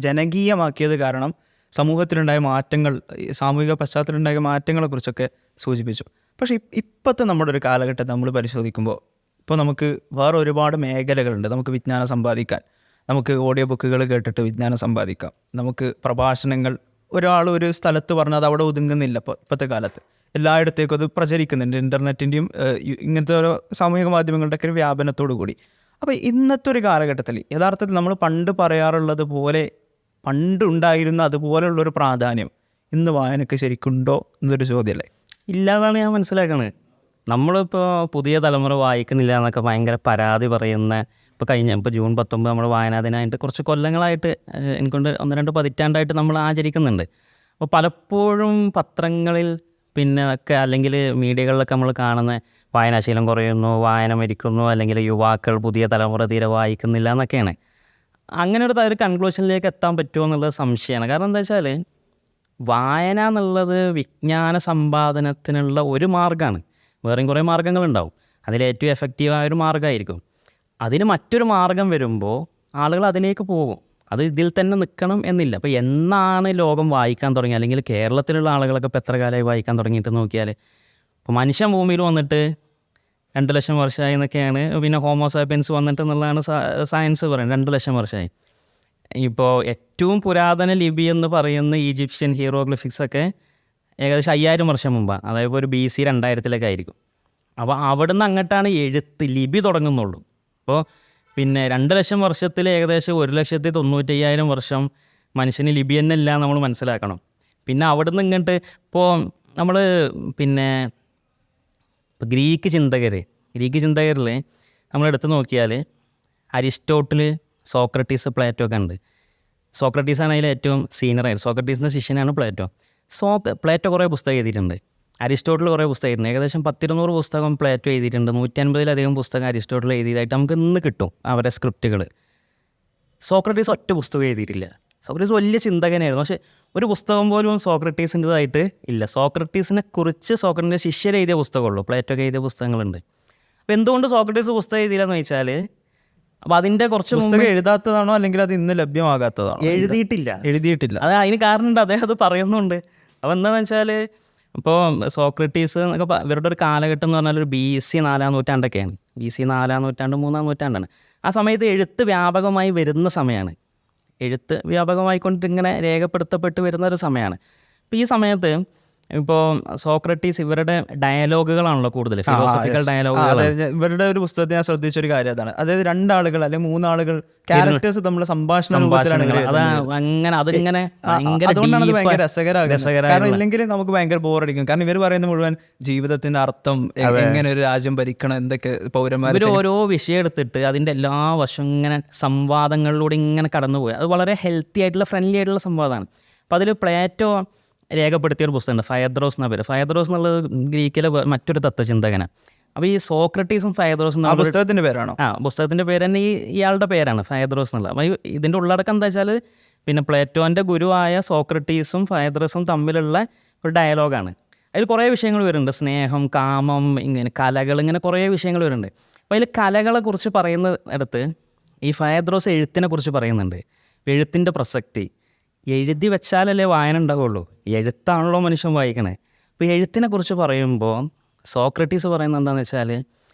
ജനകീയമാക്കിയത് കാരണം സമൂഹത്തിലുണ്ടായ മാറ്റങ്ങൾ, സാമൂഹിക പശ്ചാത്തലത്തിലുണ്ടായ മാറ്റങ്ങളെക്കുറിച്ചൊക്കെ സൂചിപ്പിച്ചു. പക്ഷേ ഇപ്പോഴത്തെ നമ്മുടെ ഒരു കാലഘട്ടം നമ്മൾ പരിശോധിക്കുമ്പോൾ ഇപ്പോൾ നമുക്ക് വേറെ ഒരുപാട് മേഖലകളുണ്ട്. നമുക്ക് വിജ്ഞാനം സമ്പാദിക്കാൻ, നമുക്ക് ഓഡിയോ ബുക്കുകൾ കേട്ടിട്ട് വിജ്ഞാനം സമ്പാദിക്കാം, നമുക്ക് പ്രഭാഷണങ്ങൾ ഒരാൾ ഒരു സ്ഥലത്ത് പറഞ്ഞാൽ അത് അവിടെ ഒതുങ്ങുന്നില്ല. ഇപ്പോഴത്തെ കാലത്ത് എല്ലായിടത്തേക്കും അത് പ്രചരിക്കുന്നുണ്ട്, ഇൻ്റർനെറ്റിൻ്റെയും ഇങ്ങനത്തെ ഓരോ സാമൂഹിക മാധ്യമങ്ങളുടെയൊക്കെ ഒരു വ്യാപനത്തോടു കൂടി. അപ്പോൾ ഇന്നത്തെ ഒരു കാലഘട്ടത്തിൽ യഥാർത്ഥത്തിൽ നമ്മൾ പണ്ട് പറയാറുള്ളത് പോലെ പണ്ടുണ്ടായിരുന്ന അതുപോലെയുള്ളൊരു പ്രാധാന്യം ഇന്ന് വായനയ്ക്ക് ശരിക്കുണ്ടോ എന്നൊരു ചോദ്യമല്ലേ? ഇല്ലാതാണ് ഞാൻ മനസ്സിലാക്കുന്നത്. നമ്മളിപ്പോൾ പുതിയ തലമുറ വായിക്കുന്നില്ല എന്നൊക്കെ ഭയങ്കര പരാതി പറയുന്ന ഇപ്പോൾ ജൂൺ 19 നമ്മൾ വായനാ ദിനമായിട്ട് കുറച്ച് കൊല്ലങ്ങളായിട്ട് എനിക്കൊണ്ട് 1-2 പതിറ്റാണ്ടായിട്ട് നമ്മൾ ആചരിക്കുന്നുണ്ട്. അപ്പോൾ പലപ്പോഴും പത്രങ്ങളിൽ പിന്നെ ഒക്കെ അല്ലെങ്കിൽ മീഡിയകളിലൊക്കെ നമ്മൾ കാണുന്ന വായനാശീലം കുറയുന്നു, വായന മരിക്കുന്നു, അല്ലെങ്കിൽ യുവാക്കൾ പുതിയ തലമുറ തീരെ വായിക്കുന്നില്ല എന്നൊക്കെയാണ്. അങ്ങനെ ഒരു കൺക്ലൂഷനിലേക്ക് എത്താൻ പറ്റുമോ എന്നുള്ളത് സംശയമാണ്. കാരണം എന്താ വെച്ചാൽ വായന എന്നുള്ളത് വിജ്ഞാന സമ്പാദനത്തിനുള്ള ഒരു മാർഗ്ഗമാണ്. വേറെയും കുറേ മാർഗ്ഗങ്ങളുണ്ടാവും. അതിലേറ്റവും എഫക്റ്റീവായ ഒരു മാർഗ്ഗമായിരിക്കും. അതിന് മറ്റൊരു മാർഗം വരുമ്പോൾ ആളുകൾ അതിലേക്ക് പോകും. അത് ഇതിൽ തന്നെ നിൽക്കണം എന്നില്ല. അപ്പോൾ എന്നാണ് ലോകം വായിക്കാൻ തുടങ്ങി, അല്ലെങ്കിൽ കേരളത്തിലുള്ള ആളുകളൊക്കെ ഇപ്പോൾ എത്ര കാലമായി വായിക്കാൻ തുടങ്ങിയിട്ട് നോക്കിയാൽ, ഇപ്പോൾ മനുഷ്യൻ ഭൂമിയിൽ വന്നിട്ട് 2 ലക്ഷം വർഷമായി എന്നൊക്കെയാണ്. പിന്നെ ഹോമോസാപ്പിയൻസ് വന്നിട്ട് എന്നുള്ളതാണ് സയൻസ് പറയുന്നത്. 2 ലക്ഷം വർഷമായി. ഇപ്പോൾ ഏറ്റവും പുരാതന ലിപി എന്ന് പറയുന്ന ഈജിപ്ഷ്യൻ ഹീറോഗ്ലിഫിക്സ് ഒക്കെ ഏകദേശം 5000 വർഷം മുമ്പാണ്. അതായത് ഒരു BC 2000 ആയിരിക്കും. അപ്പോൾ അവിടുന്ന് അങ്ങോട്ടാണ് ലിപി തുടങ്ങുന്നുള്ളൂ. അപ്പോൾ പിന്നെ 2 ലക്ഷം വർഷത്തിൽ ഏകദേശം 1,95,000 വർഷം മനുഷ്യന് ലിപി തന്നെ ഇല്ല നമ്മൾ മനസ്സിലാക്കണം. പിന്നെ അവിടുന്ന് ഇങ്ങോട്ട് ഇപ്പോൾ നമ്മൾ പിന്നെ ഗ്രീക്ക് ചിന്തകരിൽ നമ്മളെടുത്ത് നോക്കിയാൽ അരിസ്റ്റോട്ടിൽ, സോക്രട്ടീസ്, പ്ലേറ്റോ ഒക്കെ ഉണ്ട്. സോക്രട്ടീസാണ് അതിൽ ഏറ്റവും സീനിയറായിട്ട്. സോക്രട്ടീസിൻ്റെ ശിഷ്യനാണ് പ്ലേറ്റോ. പ്ലേറ്റോ കുറേ പുസ്തകം എഴുതിയിട്ടുണ്ട്. അരിസ്റ്റോട്ടിൽ കുറേ പുസ്തകം എഴുതിയിട്ടുണ്ട്. ഏകദേശം 10-200 പുസ്തകം പ്ലേറ്റോ എഴുതിയിട്ടുണ്ട്. 150-ലധികം പുസ്തകം അരിസ്റ്റോട്ടിൽ എഴുതിയതായിട്ട് നമുക്ക് ഇന്ന് കിട്ടും അവരുടെ സ്ക്രിപ്റ്റുകൾ. സോക്രട്ടീസ് ഒറ്റ പുസ്തകം എഴുതിയിട്ടില്ല. സോക്രട്ടീസ് വലിയ ചിന്തകനായിരുന്നു, പക്ഷേ ഒരു പുസ്തകം പോലും സോക്രട്ടീസിൻ്റെതായിട്ട് ഇല്ല. സോക്രട്ടീസിനെ കുറിച്ച് സോക്രട്ടീസിൻ്റെ ശിഷ്യർ എഴുതിയ പുസ്തകമുള്ളൂ. പ്ലേറ്റോ ഒക്കെ എഴുതിയ പുസ്തകങ്ങളുണ്ട്. അപ്പോൾ എന്തുകൊണ്ട് സോക്രട്ടീസ് പുസ്തകം എഴുതിയില്ലെന്ന് വെച്ചാൽ, അപ്പോൾ അതിൻ്റെ കുറച്ച് പുസ്തകം എഴുതാത്തതാണോ അല്ലെങ്കിൽ അത് ഇന്ന് ലഭ്യമാകാത്തതാണോ? എഴുതിയിട്ടില്ല. അത് അതിന് കാരണമുണ്ട്, അദ്ദേഹം അത് പറയുന്നുണ്ട്. അപ്പോൾ എന്താണെന്ന് വെച്ചാൽ, ഇപ്പോൾ സോക്രട്ടീസ് എന്നൊക്കെ ഇവരുടെ ഒരു കാലഘട്ടം എന്ന് പറഞ്ഞാൽ ഒരു BC 4-ാം നൂറ്റാണ്ടൊക്കെയാണ്. BC 4-ാം നൂറ്റാണ്ട് 3-ാം നൂറ്റാണ്ടാണ്. ആ സമയത്ത് എഴുത്ത് വ്യാപകമായി വരുന്ന സമയമാണ്. എഴുത്ത് വ്യാപകമായിക്കൊണ്ട് ഇങ്ങനെ രേഖപ്പെടുത്തപ്പെട്ട് വരുന്ന ഒരു സമയമാണ്. അപ്പോൾ ഈ സമയത്ത് ഇപ്പോൾ സോക്രട്ടീസ് ഇവരുടെ ഡയലോഗുകളാണല്ലോ കൂടുതൽ, ഫിലോസഫിക്കൽ ഡയലോഗുകൾ. ഇവരുടെ ഒരു പുസ്തകത്തിൽ ഞാൻ ശ്രദ്ധിച്ചൊരു കാര്യം അതാണ്. അതായത് 2 ആളുകൾ അല്ലെങ്കിൽ 3 ആളുകൾ ക്യാരക്ടേഴ്സ് തമ്മിൽ സംഭാഷണമാണ്. അതുകൊണ്ടാണ് അത് ഭയങ്കര രസകരമാകുന്നത്. കാരണം ഇല്ലെങ്കിൽ നമുക്ക് ഭയങ്കര ബോറടിക്കും. കാരണം ഇവർ പറയുന്ന മുഴുവൻ ജീവിതത്തിന്റെ അർത്ഥം, എങ്ങനെ ഒരു രാജ്യം ഭരിക്കണം, എന്തൊക്കെ പൗരന്മാർ, ഇവർ ഓരോ വിഷയം എടുത്തിട്ട് അതിൻ്റെ എല്ലാ വശവും ഇങ്ങനെ സംവാദങ്ങളിലൂടെ ഇങ്ങനെ കടന്നുപോയി. അത് വളരെ ഹെൽത്തി ആയിട്ടുള്ള, ഫ്രണ്ട്ലി ആയിട്ടുള്ള സംവാദമാണ്. അപ്പോൾ അതിൽ പ്ലേറ്റോ രേഖപ്പെടുത്തിയൊരു പുസ്തകമുണ്ട്, ഫയദ്രോസ് എന്ന പേര്. ഫയദ്രോസ് എന്നുള്ളത് ഗ്രീക്കിലെ മറ്റൊരു തത്വചിന്തകനാണ്. അപ്പോൾ ഈ സോക്രട്ടീസും ഫയദ്രോസും പുസ്തകത്തിൻ്റെ പേരാണോ? പുസ്തകത്തിൻ്റെ പേര് തന്നെ ഇയാളുടെ പേരാണ്, ഫയദ്രോസ് എന്നുള്ളത്. അപ്പോൾ ഇതിൻ്റെ ഉള്ളടക്കം എന്താ വെച്ചാൽ, പിന്നെ പ്ലേറ്റോൻ്റെ ഗുരുവായ സോക്രട്ടീസും ഫയദ്രോസും തമ്മിലുള്ള ഒരു ഡയലോഗാണ്. അതിൽ കുറേ വിഷയങ്ങൾ വരുന്നുണ്ട്. സ്നേഹം, കാമം, ഇങ്ങനെ കലകൾ, ഇങ്ങനെ കുറേ വിഷയങ്ങൾ വരുന്നുണ്ട്. അപ്പോൾ അതിൽ കലകളെക്കുറിച്ച് പറയുന്ന ഇടത്ത് ഈ ഫയദ്രോസ് എഴുത്തിനെ കുറിച്ച് പറയുന്നുണ്ട്. എഴുത്തിൻ്റെ പ്രസക്തി, എഴുതി വെച്ചാലല്ലേ വായന ഉണ്ടാവുള്ളൂ. എഴുത്താണല്ലോ മനുഷ്യൻ വായിക്കണേ. അപ്പോൾ എഴുത്തിനെ കുറിച്ച് പറയുമ്പോൾ സോക്രട്ടീസ് പറയുന്നത് എന്താണെന്ന് വെച്ചാൽ,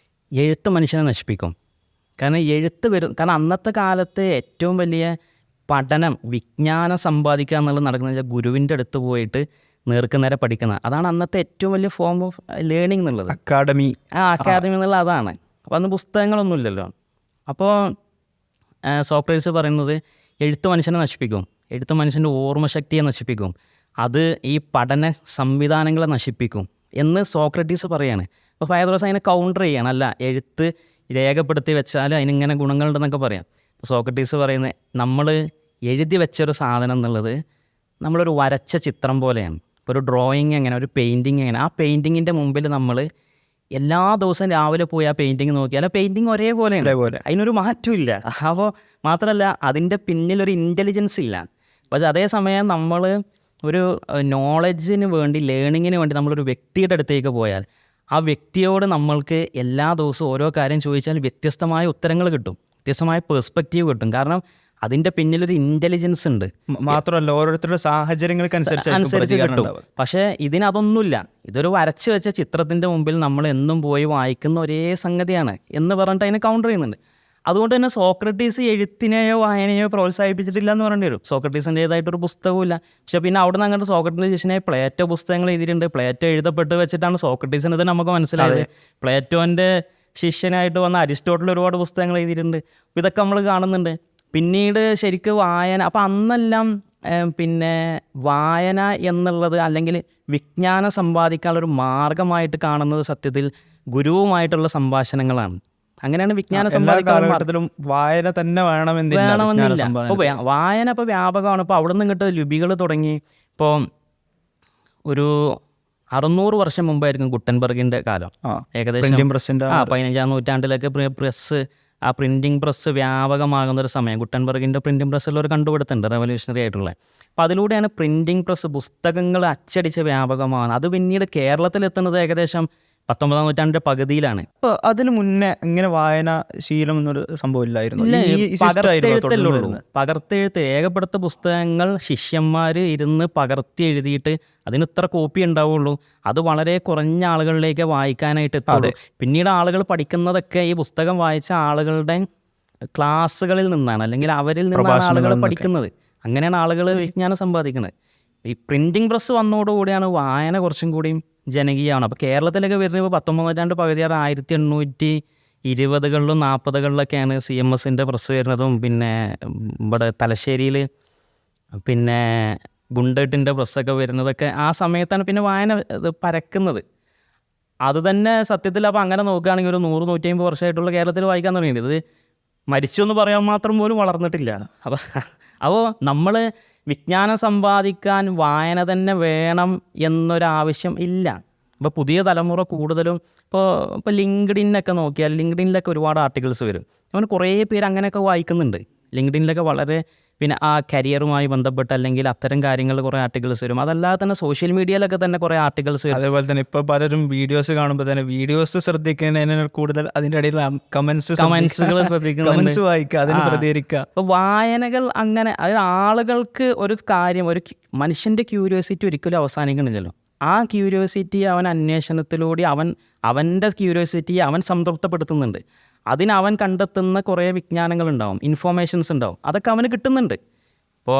എഴുത്ത് മനുഷ്യനെ നശിപ്പിക്കും. കാരണം അന്നത്തെ കാലത്ത് ഏറ്റവും വലിയ പഠനം, വിജ്ഞാനം സമ്പാദിക്കുക എന്നുള്ളത് നടക്കുന്നത് വെച്ചാൽ ഗുരുവിൻ്റെ അടുത്ത് പോയിട്ട് നേർക്കുനേരെ പഠിക്കുന്ന, അതാണ് അന്നത്തെ ഏറ്റവും വലിയ ഫോം ഓഫ് ലേണിംഗ് എന്നുള്ളത്. അക്കാദമി എന്നുള്ള അതാണ്. അപ്പോൾ അന്ന് പുസ്തകങ്ങളൊന്നുമില്ലല്ലോ. അപ്പോൾ സോക്രട്ടീസ് പറയുന്നത് എഴുത്ത് മനുഷ്യനെ നശിപ്പിക്കും, എഴുത്ത് മനുഷ്യൻ്റെ ഓർമ്മശക്തിയെ നശിപ്പിക്കും, അത് ഈ പഠന സംവിധാനങ്ങളെ നശിപ്പിക്കും എന്ന് സോക്രട്ടീസ് പറയാണ്. അപ്പോൾ ഫയദ്രോസ് അതിനെ കൗണ്ടർ ചെയ്യണം, അല്ല എഴുത്ത് രേഖപ്പെടുത്തി വെച്ചാൽ അതിനിങ്ങനെ ഗുണങ്ങളുണ്ടെന്നൊക്കെ പറയാം. അപ്പോൾ സോക്രട്ടീസ് പറയുന്നത്, നമ്മൾ എഴുതി വെച്ചൊരു സാധനം എന്നുള്ളത് നമ്മളൊരു വരച്ച ചിത്രം പോലെയാണ്. ഇപ്പോൾ ഒരു ഡ്രോയിങ് എങ്ങനെ, ഒരു പെയിൻറ്റിങ് എങ്ങനെ, ആ പെയിൻറ്റിങ്ങിൻ്റെ മുമ്പിൽ നമ്മൾ എല്ലാ ദിവസവും രാവിലെ പോയി ആ പെയിൻറ്റിങ് നോക്കിയാൽ ആ പെയിൻറ്റിങ് ഒരേപോലെയാണ്, അതിനൊരു മാറ്റമില്ല. അപ്പോൾ മാത്രമല്ല അതിൻ്റെ പിന്നിലൊരു ഇൻ്റലിജൻസ് ഇല്ല. പക്ഷേ അതേസമയം നമ്മൾ ഒരു നോളജിന് വേണ്ടി, ലേണിങ്ങിന് വേണ്ടി നമ്മളൊരു വ്യക്തിയുടെ അടുത്തേക്ക് പോയാൽ ആ വ്യക്തിയോട് നമ്മൾക്ക് എല്ലാ ദിവസവും ഓരോ കാര്യം ചോദിച്ചാൽ വ്യത്യസ്തമായ ഉത്തരങ്ങൾ കിട്ടും, വ്യത്യസ്തമായ പെർസ്പെക്റ്റീവ് കിട്ടും. കാരണം അതിൻ്റെ പിന്നിലൊരു ഇൻ്റലിജൻസ് ഉണ്ട്. മാത്രമല്ല ഓരോരുത്തരുടെ സാഹചര്യങ്ങൾക്കനുസരിച്ച് കിട്ടും. പക്ഷേ ഇതിനതൊന്നുമില്ല. ഇതൊരു വരച്ച് വെച്ച ചിത്രത്തിൻ്റെ മുമ്പിൽ നമ്മൾ എന്നും പോയി വായിക്കുന്ന ഒരേ സംഗതിയാണ് എന്ന് പറഞ്ഞിട്ട് അതിനെ കൗണ്ടർ ചെയ്യുന്നുണ്ട്. അതുകൊണ്ട് തന്നെ സോക്രട്ടീസ് എഴുത്തിനെയോ വായനയോ പ്രോത്സാഹിപ്പിച്ചിട്ടില്ല എന്ന് പറയേണ്ടി വരും. സോക്രട്ടീസിൻ്റേതായിട്ടൊരു പുസ്തകമില്ല. പക്ഷേ പിന്നെ അവിടെ നിന്ന് അങ്ങോട്ട് സോക്രട്ടീസ് ശിഷ്യനായി പ്ലേറ്റോ പുസ്തകങ്ങൾ എഴുതിയിട്ടുണ്ട്. പ്ലേറ്റോ എഴുതപ്പെട്ട് വെച്ചിട്ടാണ് സോക്രട്ടീസിന് ഇത് നമുക്ക് മനസ്സിലായത്. പ്ലേറ്റോൻ്റെ ശിഷ്യനായിട്ട് വന്ന അരിസ്റ്റോട്ടിൽ ഒരുപാട് പുസ്തകങ്ങൾ എഴുതിയിട്ടുണ്ട്. ഇതൊക്കെ നമ്മൾ കാണുന്നുണ്ട്. പിന്നീട് ശരിക്കും വായന, അപ്പോൾ അന്നെല്ലാം പിന്നെ വായന എന്നുള്ളത് അല്ലെങ്കിൽ വിജ്ഞാനം സമ്പാദിക്കാനുള്ളൊരു മാർഗമായിട്ട് കാണുന്നത് സത്യത്തിൽ ഗുരുവുമായിട്ടുള്ള സംഭാഷണങ്ങളാണ്. അങ്ങനെയാണ് വിജ്ഞാനം സമ്പാദിക്കാനും വായന തന്നെ വേണമെന്നില്ല. അപ്പോൾ വായന ഇപ്പോൾ വ്യാപകമാണ്. ഇപ്പോൾ അവിടെ നിന്ന് ഇങ്ങോട്ട് ലിപികൾ തുടങ്ങി. ഇപ്പോൾ ഒരു 600 വർഷം മുമ്പായിരിക്കും ഗുട്ടൻബർഗിൻ്റെ കാലം. ഏകദേശം 15-ാം നൂറ്റാണ്ടിലൊക്കെ പ്രസ്, ആ പ്രിൻറ്റിങ് പ്രസ് വ്യാപകമാകുന്നൊരു സമയം. ഗുട്ടൻബർഗിൻ്റെ പ്രിൻറ്റിങ് പ്രസ്സിലൊരു കണ്ടുപിടുത്തുണ്ട്, റെവല്യൂഷണറി ആയിട്ടുള്ള. അപ്പോൾ അതിലൂടെയാണ് പ്രിൻറ്റിങ് പ്രസ്, പുസ്തകങ്ങൾ അച്ചടിച്ച് വ്യാപകമാകുന്നത്. അത് പിന്നീട് കേരളത്തിലെത്തുന്നത് ഏകദേശം 19-ാം നൂറ്റാണ്ടിൻ്റെ പകുതിയിലാണ്. അപ്പോൾ അതിന് മുന്നേ ഇങ്ങനെ വായന ശീലം എന്നൊരു സംഭവം ഇല്ലായിരുന്നു. പകർത്തെഴുത്ത് ഏകപ്പെടുത്ത പുസ്തകങ്ങൾ ശിഷ്യന്മാർ ഇരുന്ന് പകർത്തി എഴുതിയിട്ട് അതിന് ഇത്ര കോപ്പി ഉണ്ടാവുള്ളൂ. അത് വളരെ കുറഞ്ഞ ആളുകളിലേക്ക് വായിക്കാനായിട്ട് എത്തുള്ളൂ. പിന്നീട് ആളുകൾ പഠിക്കുന്നതൊക്കെ ഈ പുസ്തകം വായിച്ച ആളുകളുടെ ക്ലാസ്സുകളിൽ നിന്നാണ്, അല്ലെങ്കിൽ അവരിൽ നിന്നാണ് ആളുകൾ പഠിക്കുന്നത്. അങ്ങനെയാണ് ആളുകൾ വിജ്ഞാനം സമ്പാദിക്കുന്നത്. ഈ പ്രിൻറ്റിംഗ് പ്രസ് വന്നതോടുകൂടിയാണ് വായന കുറച്ചും കൂടിയും ജനകീയമാണ്. അപ്പോൾ കേരളത്തിലൊക്കെ വരുന്നത് 19-ാം നൂറ്റാണ്ട് പകുതിയാണ്. 1820-കളിലും 40-കളിലൊക്കെയാണ് CMSൻ്റെ പ്രസ് വരുന്നതും. പിന്നെ ഇവിടെ തലശ്ശേരിയിൽ പിന്നെ ഗുണ്ടേട്ടിൻ്റെ പ്രസ്സൊക്കെ വരുന്നതൊക്കെ ആ സമയത്താണ്. പിന്നെ വായന പരക്കുന്നത് അത് തന്നെ സത്യത്തിൽ. അപ്പോൾ അങ്ങനെ നോക്കുകയാണെങ്കിൽ ഒരു 100-150 വർഷമായിട്ടുള്ള കേരളത്തിൽ വായിക്കാൻ തുടങ്ങിയത്. ഇത് മരിച്ചു എന്ന് പറയാൻ മാത്രം പോലും വളർന്നിട്ടില്ല. അപ്പോൾ നമ്മൾ വിജ്ഞാനം സമ്പാദിക്കാൻ വായന തന്നെ വേണം എന്നൊരാവശ്യം ഇല്ല. ഇപ്പോൾ പുതിയ തലമുറ കൂടുതലും ഇപ്പോൾ ലിങ്ക്ഡിനൊക്കെ നോക്കിയാൽ ലിങ്ക്ഡിനിലൊക്കെ ഒരുപാട് ആർട്ടിക്കിൾസ് വരും. അങ്ങനെ കുറേ പേര് അങ്ങനെയൊക്കെ വായിക്കുന്നുണ്ട്. ലിങ്ക്ഡിനിലൊക്കെ വളരെ പിന്നെ ആ കരിയറുമായി ബന്ധപ്പെട്ട് അല്ലെങ്കിൽ അത്തരം കാര്യങ്ങൾ കുറേ ആർട്ടിക്കിൾസ് വരും. അതല്ലാതെ തന്നെ സോഷ്യൽ മീഡിയയിലൊക്കെ തന്നെ കുറേ ആർട്ടിക്കിൾസ് വരും. അതേപോലെ തന്നെ ഇപ്പോൾ പലരും വീഡിയോസ് കാണുമ്പോൾ തന്നെ വീഡിയോസ് ശ്രദ്ധിക്കുന്നതിന് കൂടുതൽ അതിൻ്റെ ഇടയിൽ കമൻസുകൾ ശ്രദ്ധിക്കുക, കമൻസ് വായിക്കുക, അതിന് പ്രതികരിക്കുക. അപ്പോൾ വായനകൾ അങ്ങനെ, അതായത് ആളുകൾക്ക് ഒരു കാര്യം, ഒരു മനുഷ്യൻ്റെ ക്യൂരിയോസിറ്റി ഒരിക്കലും അവസാനിക്കണില്ലല്ലോ. ആ ക്യൂരിയോസിറ്റി അവൻ അന്വേഷണത്തിലൂടെ അവൻ്റെ ക്യൂരിയോസിറ്റിയെ അവൻ സംതൃപ്തപ്പെടുത്തുന്നുണ്ട്. അതിനവൻ കണ്ടെത്തുന്ന കുറേ വിജ്ഞാനങ്ങളുണ്ടാവും, ഇൻഫോർമേഷൻസ് ഉണ്ടാവും. അതൊക്കെ അവന് കിട്ടുന്നുണ്ട്. ഇപ്പോൾ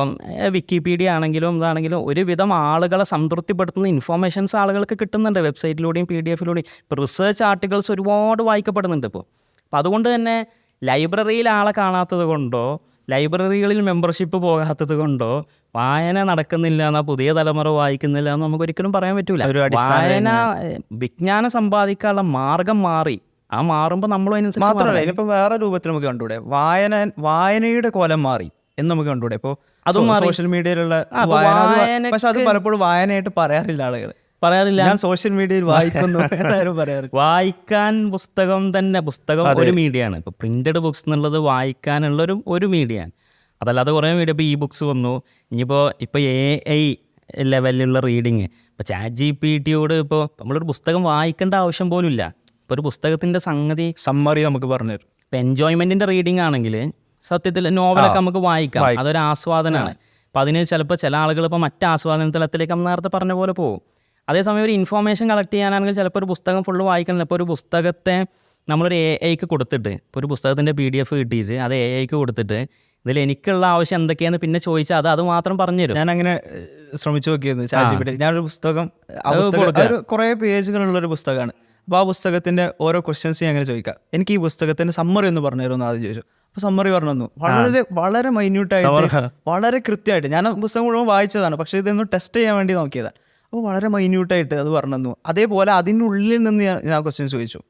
വിക്കിപീഡിയ ആണെങ്കിലും ഇതാണെങ്കിലും ഒരുവിധം ആളുകളെ സംതൃപ്തിപ്പെടുത്തുന്ന ഇൻഫോർമേഷൻസ് ആളുകൾക്ക് കിട്ടുന്നുണ്ട് വെബ്സൈറ്റിലൂടെയും PDF-ലൂടെയും. ഇപ്പോൾ റിസർച്ച് ആർട്ടിക്കിൾസ് ഒരുപാട് വായിക്കപ്പെടുന്നുണ്ട് ഇപ്പോൾ. അപ്പോൾ അതുകൊണ്ട് തന്നെ ലൈബ്രറിയിൽ ആളെ കാണാത്തത് കൊണ്ടോ ലൈബ്രറികളിൽ മെമ്പർഷിപ്പ് പോകാത്തത് കൊണ്ടോ വായന നടക്കുന്നില്ല എന്നാൽ പുതിയ തലമുറ വായിക്കുന്നില്ല എന്ന് നമുക്കൊരിക്കലും പറയാൻ പറ്റില്ല. വായന വിജ്ഞാനം സമ്പാദിക്കാനുള്ള മാർഗം മാറി. ആ മാറുമ്പോൾ നമ്മളും അതിനനുസരിച്ച് മാത്രമല്ല ഇനിയിപ്പോൾ വേറെ രൂപത്തിൽ നമുക്ക് കണ്ടുകൂടെ, വായനയുടെ കോലം മാറി എന്ന് നമുക്ക് കണ്ടുകൂടെ. ഇപ്പോൾ അതും സോഷ്യൽ മീഡിയയിലുള്ള വായന, പക്ഷെ അത് പലപ്പോഴും വായനയായിട്ട് പറയാറില്ല ആളുകൾ. ഞാൻ സോഷ്യൽ മീഡിയയിൽ വായിക്കുന്നു എല്ലാവരും പറയാറ്. വായിക്കാൻ പുസ്തകം ഒരു മീഡിയയാണ്. ഇപ്പോൾ പ്രിന്റഡ് ബുക്സ് എന്നുള്ളത് വായിക്കാനുള്ള ഒരു മീഡിയയാണ്. അതല്ലാതെ കുറേ മീഡിയ ഇപ്പോൾ ബുക്സ് വന്നു. ഇപ്പോൾ AI ലെവലിലുള്ള റീഡിങ്, ഇപ്പോൾ ChatGPT-യോട് ഇപ്പോൾ നമ്മളൊരു പുസ്തകം വായിക്കേണ്ട ആവശ്യം പോലും ഇല്ല. ഇപ്പോൾ ഒരു പുസ്തകത്തിൻ്റെ സമ്മറി നമുക്ക് പറഞ്ഞു തരും. ഇപ്പോൾ എൻജോയ്മെൻറ്റിൻ്റെ റീഡിങ് ആണെങ്കിൽ സത്യത്തിൽ നോവലൊക്കെ നമുക്ക് വായിക്കാം, അതൊരു ആസ്വാദനമാണ്. അപ്പോൾ അതിന് ചിലപ്പോൾ ചില ആളുകൾ ഇപ്പോൾ മറ്റ് ആസ്വാദന തലത്തിലേക്ക് നമ്മൾ നേരത്തെ പറഞ്ഞ പോലെ പോകും. അതേസമയം ഒരു ഇൻഫോർമേഷൻ കളക്ട് ചെയ്യാനാണെങ്കിൽ ചിലപ്പോൾ ഒരു പുസ്തകം ഫുള്ള് വായിക്കണില്ല. ഇപ്പോൾ ഒരു പുസ്തകത്തെ നമ്മളൊരു AIക്ക് കൊടുത്തിട്ട്, ഇപ്പോൾ ഒരു പുസ്തകത്തിൻ്റെ PDF കിട്ടിയിട്ട് അത് AIക്ക് കൊടുത്തിട്ട് ഇതിൽ എനിക്കുള്ള ആവശ്യം എന്തൊക്കെയാണെന്ന് പിന്നെ ചോദിച്ചാൽ അത് മാത്രം പറഞ്ഞു തരും. ഞാൻ അങ്ങനെ ശ്രമിച്ചു നോക്കിയിരുന്നു ChatGPT. ഞാനൊരു പുസ്തകം കുറേ പേജുകളുള്ളൊരു പുസ്തകമാണ്. അപ്പോൾ ആ പുസ്തകത്തിൻ്റെ ഓരോ ക്വസ്റ്റ്യൻസ് ഞാൻ അങ്ങനെ ചോദിക്കാം, എനിക്ക് ഈ പുസ്തകത്തിൻ്റെ സമ്മറി ഒന്ന് പറഞ്ഞു തരുമെന്ന് ആദ്യം ചോദിച്ചു. അപ്പോൾ സമ്മറി പറഞ്ഞു തന്നു. വളരെ മൈന്യൂട്ടായിട്ട്, വളരെ കൃത്യമായിട്ട്. ഞാൻ പുസ്തകം മുഴുവൻ വായിച്ചതാണ്, പക്ഷേ ഇതൊന്ന് ടെസ്റ്റ് ചെയ്യാൻ വേണ്ടി നോക്കിയതാണ്. അപ്പോൾ വളരെ മൈന്യൂട്ടായിട്ട് അത് പറഞ്ഞു തന്നു. അതേപോലെ അതിനുള്ളിൽ നിന്ന് ഞാൻ ക്വസ്റ്റ്യൻസ് ചോദിച്ചു,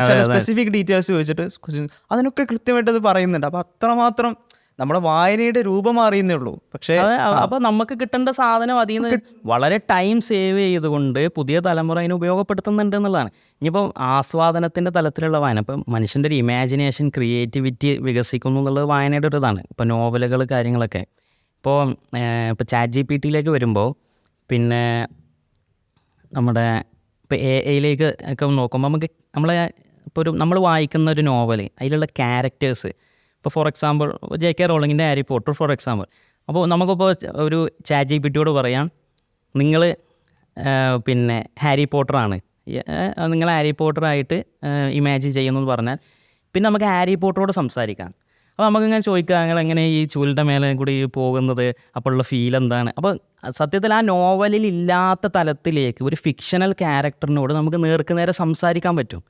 ചില സ്പെസിഫിക് ഡീറ്റെയിൽസ് ചോദിച്ചിട്ട് ക്വസ്റ്റ്യൻസ്, അതിനൊക്കെ കൃത്യമായിട്ട് അത് പറയുന്നുണ്ട്. അപ്പോൾ അത്രമാത്രം നമ്മുടെ വായനയുടെ രൂപം മാറിയെന്നേ ഉള്ളൂ. പക്ഷേ അപ്പോൾ നമുക്ക് കിട്ടേണ്ട സാധനം അതിൽ നിന്ന് വളരെ ടൈം സേവ് ചെയ്തുകൊണ്ട് പുതിയ തലമുറ അതിനെ ഉപയോഗപ്പെടുത്തുന്നുണ്ട് എന്നുള്ളതാണ്. ഇനിയിപ്പോൾ ആസ്വാദനത്തിൻ്റെ തലത്തിലുള്ള വായന, ഇപ്പം മനുഷ്യൻ്റെ ഒരു ഇമാജിനേഷൻ, ക്രിയേറ്റിവിറ്റി വികസിക്കുന്നു എന്നുള്ളത് വായനയുടെ ഒരു ഇതാണ്. ഇപ്പോൾ നോവലുകൾ, കാര്യങ്ങളൊക്കെ. ഇപ്പോൾ ChatGPT-യിലേക്ക് വരുമ്പോൾ പിന്നെ നമ്മുടെ ഇപ്പോൾ AI-യിലേക്ക് ഒക്കെ നോക്കുമ്പോൾ നമുക്ക് നമ്മൾ വായിക്കുന്ന ഒരു നോവൽ, അതിലുള്ള ക്യാരക്ടേഴ്സ്, ഇപ്പോൾ ഫോർ എക്സാമ്പിൾ JK റോളിങ്ങിൻ്റെ ഹാരി പോട്ടർ ഫോർ എക്സാമ്പിൾ. അപ്പോൾ നമുക്കിപ്പോൾ ഒരു ChatGPT-യോട് പറയാം, നിങ്ങൾ പിന്നെ ഹാരി പോട്ടറാണ്, നിങ്ങൾ ഹാരി പോട്ടറായിട്ട് ഇമാജിൻ ചെയ്യുന്നു എന്ന് പറഞ്ഞാൽ പിന്നെ നമുക്ക് ഹാരി പോട്ടറോട് സംസാരിക്കാം. അപ്പോൾ നമുക്കിങ്ങനെ ചോദിക്കുക, നിങ്ങൾ എങ്ങനെ ഈ ചൂലിൻ്റെ മേലെ കൂടി പോകുന്നത്, അപ്പോഴുള്ള ഫീൽ എന്താണ്? അപ്പോൾ സത്യത്തിൽ ആ നോവലിൽ ഇല്ലാത്ത തലത്തിലേക്ക് ഒരു ഫിക്ഷണൽ ക്യാരക്ടറിനോട് നമുക്ക് നേർക്ക് നേരെ സംസാരിക്കാൻ പറ്റും.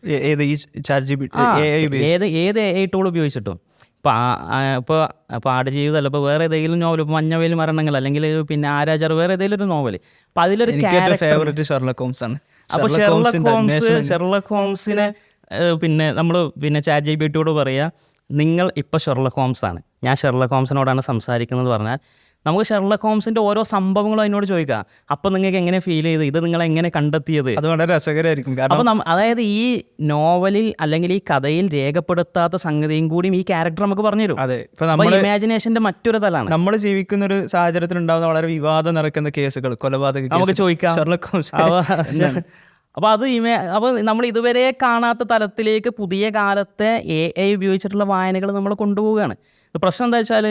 ഏത് AI ടൂൾ ഉപയോഗിച്ചിട്ടും. ഇപ്പോൾ ആടുജീവിതമല്ല, ഇപ്പോൾ വേറെ ഏതെങ്കിലും നോവൽ, ഇപ്പോൾ മഞ്ഞവെയിൽ മരണങ്ങൾ, അല്ലെങ്കിൽ പിന്നെ ആരാചാർ, വേറെ ഏതെങ്കിലും ഒരു നോവൽ, അപ്പോൾ അതിലൊരു ഫേവറേറ്റ് ഷെർലക് ഹോംസ് ആണ്. അപ്പോൾ ഷെർലക് ഹോംസിനെ പിന്നെ നമ്മൾ ChatGPT-യോട് പറയുക, നിങ്ങൾ ഇപ്പോൾ ഷെർലക് ഹോംസ് ആണ്, ഞാൻ ഷെർലക് ഹോംസിനോടാണ് സംസാരിക്കുന്നത് പറഞ്ഞാൽ നമുക്ക് ഷെർലക് ഹോംസിൻ്റെ ഓരോ സംഭവങ്ങളും അതിനോട് ചോദിക്കാം. അപ്പോൾ നിങ്ങൾക്ക് എങ്ങനെ ഫീൽ ചെയ്ത്, ഇത് നിങ്ങൾ എങ്ങനെ കണ്ടെത്തിയത്? അത് വളരെ രസകരമായിരിക്കും. അപ്പോൾ അതായത് ഈ നോവലിൽ അല്ലെങ്കിൽ ഈ കഥയിൽ രേഖപ്പെടുത്താത്ത സംഗതിയും കൂടിയും ഈ ക്യാരക്ടർ നമുക്ക് പറഞ്ഞു തരും. അതെ, ഇപ്പോൾ ഇമാജിനേഷൻ്റെ മറ്റൊരു തലമാണ്. നമ്മൾ ജീവിക്കുന്ന ഒരു സാഹചര്യത്തിൽ ഉണ്ടാകുന്ന വളരെ വിവാദം നിറയ്ക്കുന്ന കേസുകൾ, കൊലപാതക നമുക്ക് ചോദിക്കാം ഷെർലക് ഹോംസ്. അപ്പോൾ അപ്പോൾ നമ്മൾ ഇതുവരെ കാണാത്ത തലത്തിലേക്ക് പുതിയ കാലത്തെ AI ഉപയോഗിച്ചിട്ടുള്ള വായനകൾ നമ്മൾ കൊണ്ടുപോവുകയാണ്. പ്രശ്നം എന്താ വെച്ചാൽ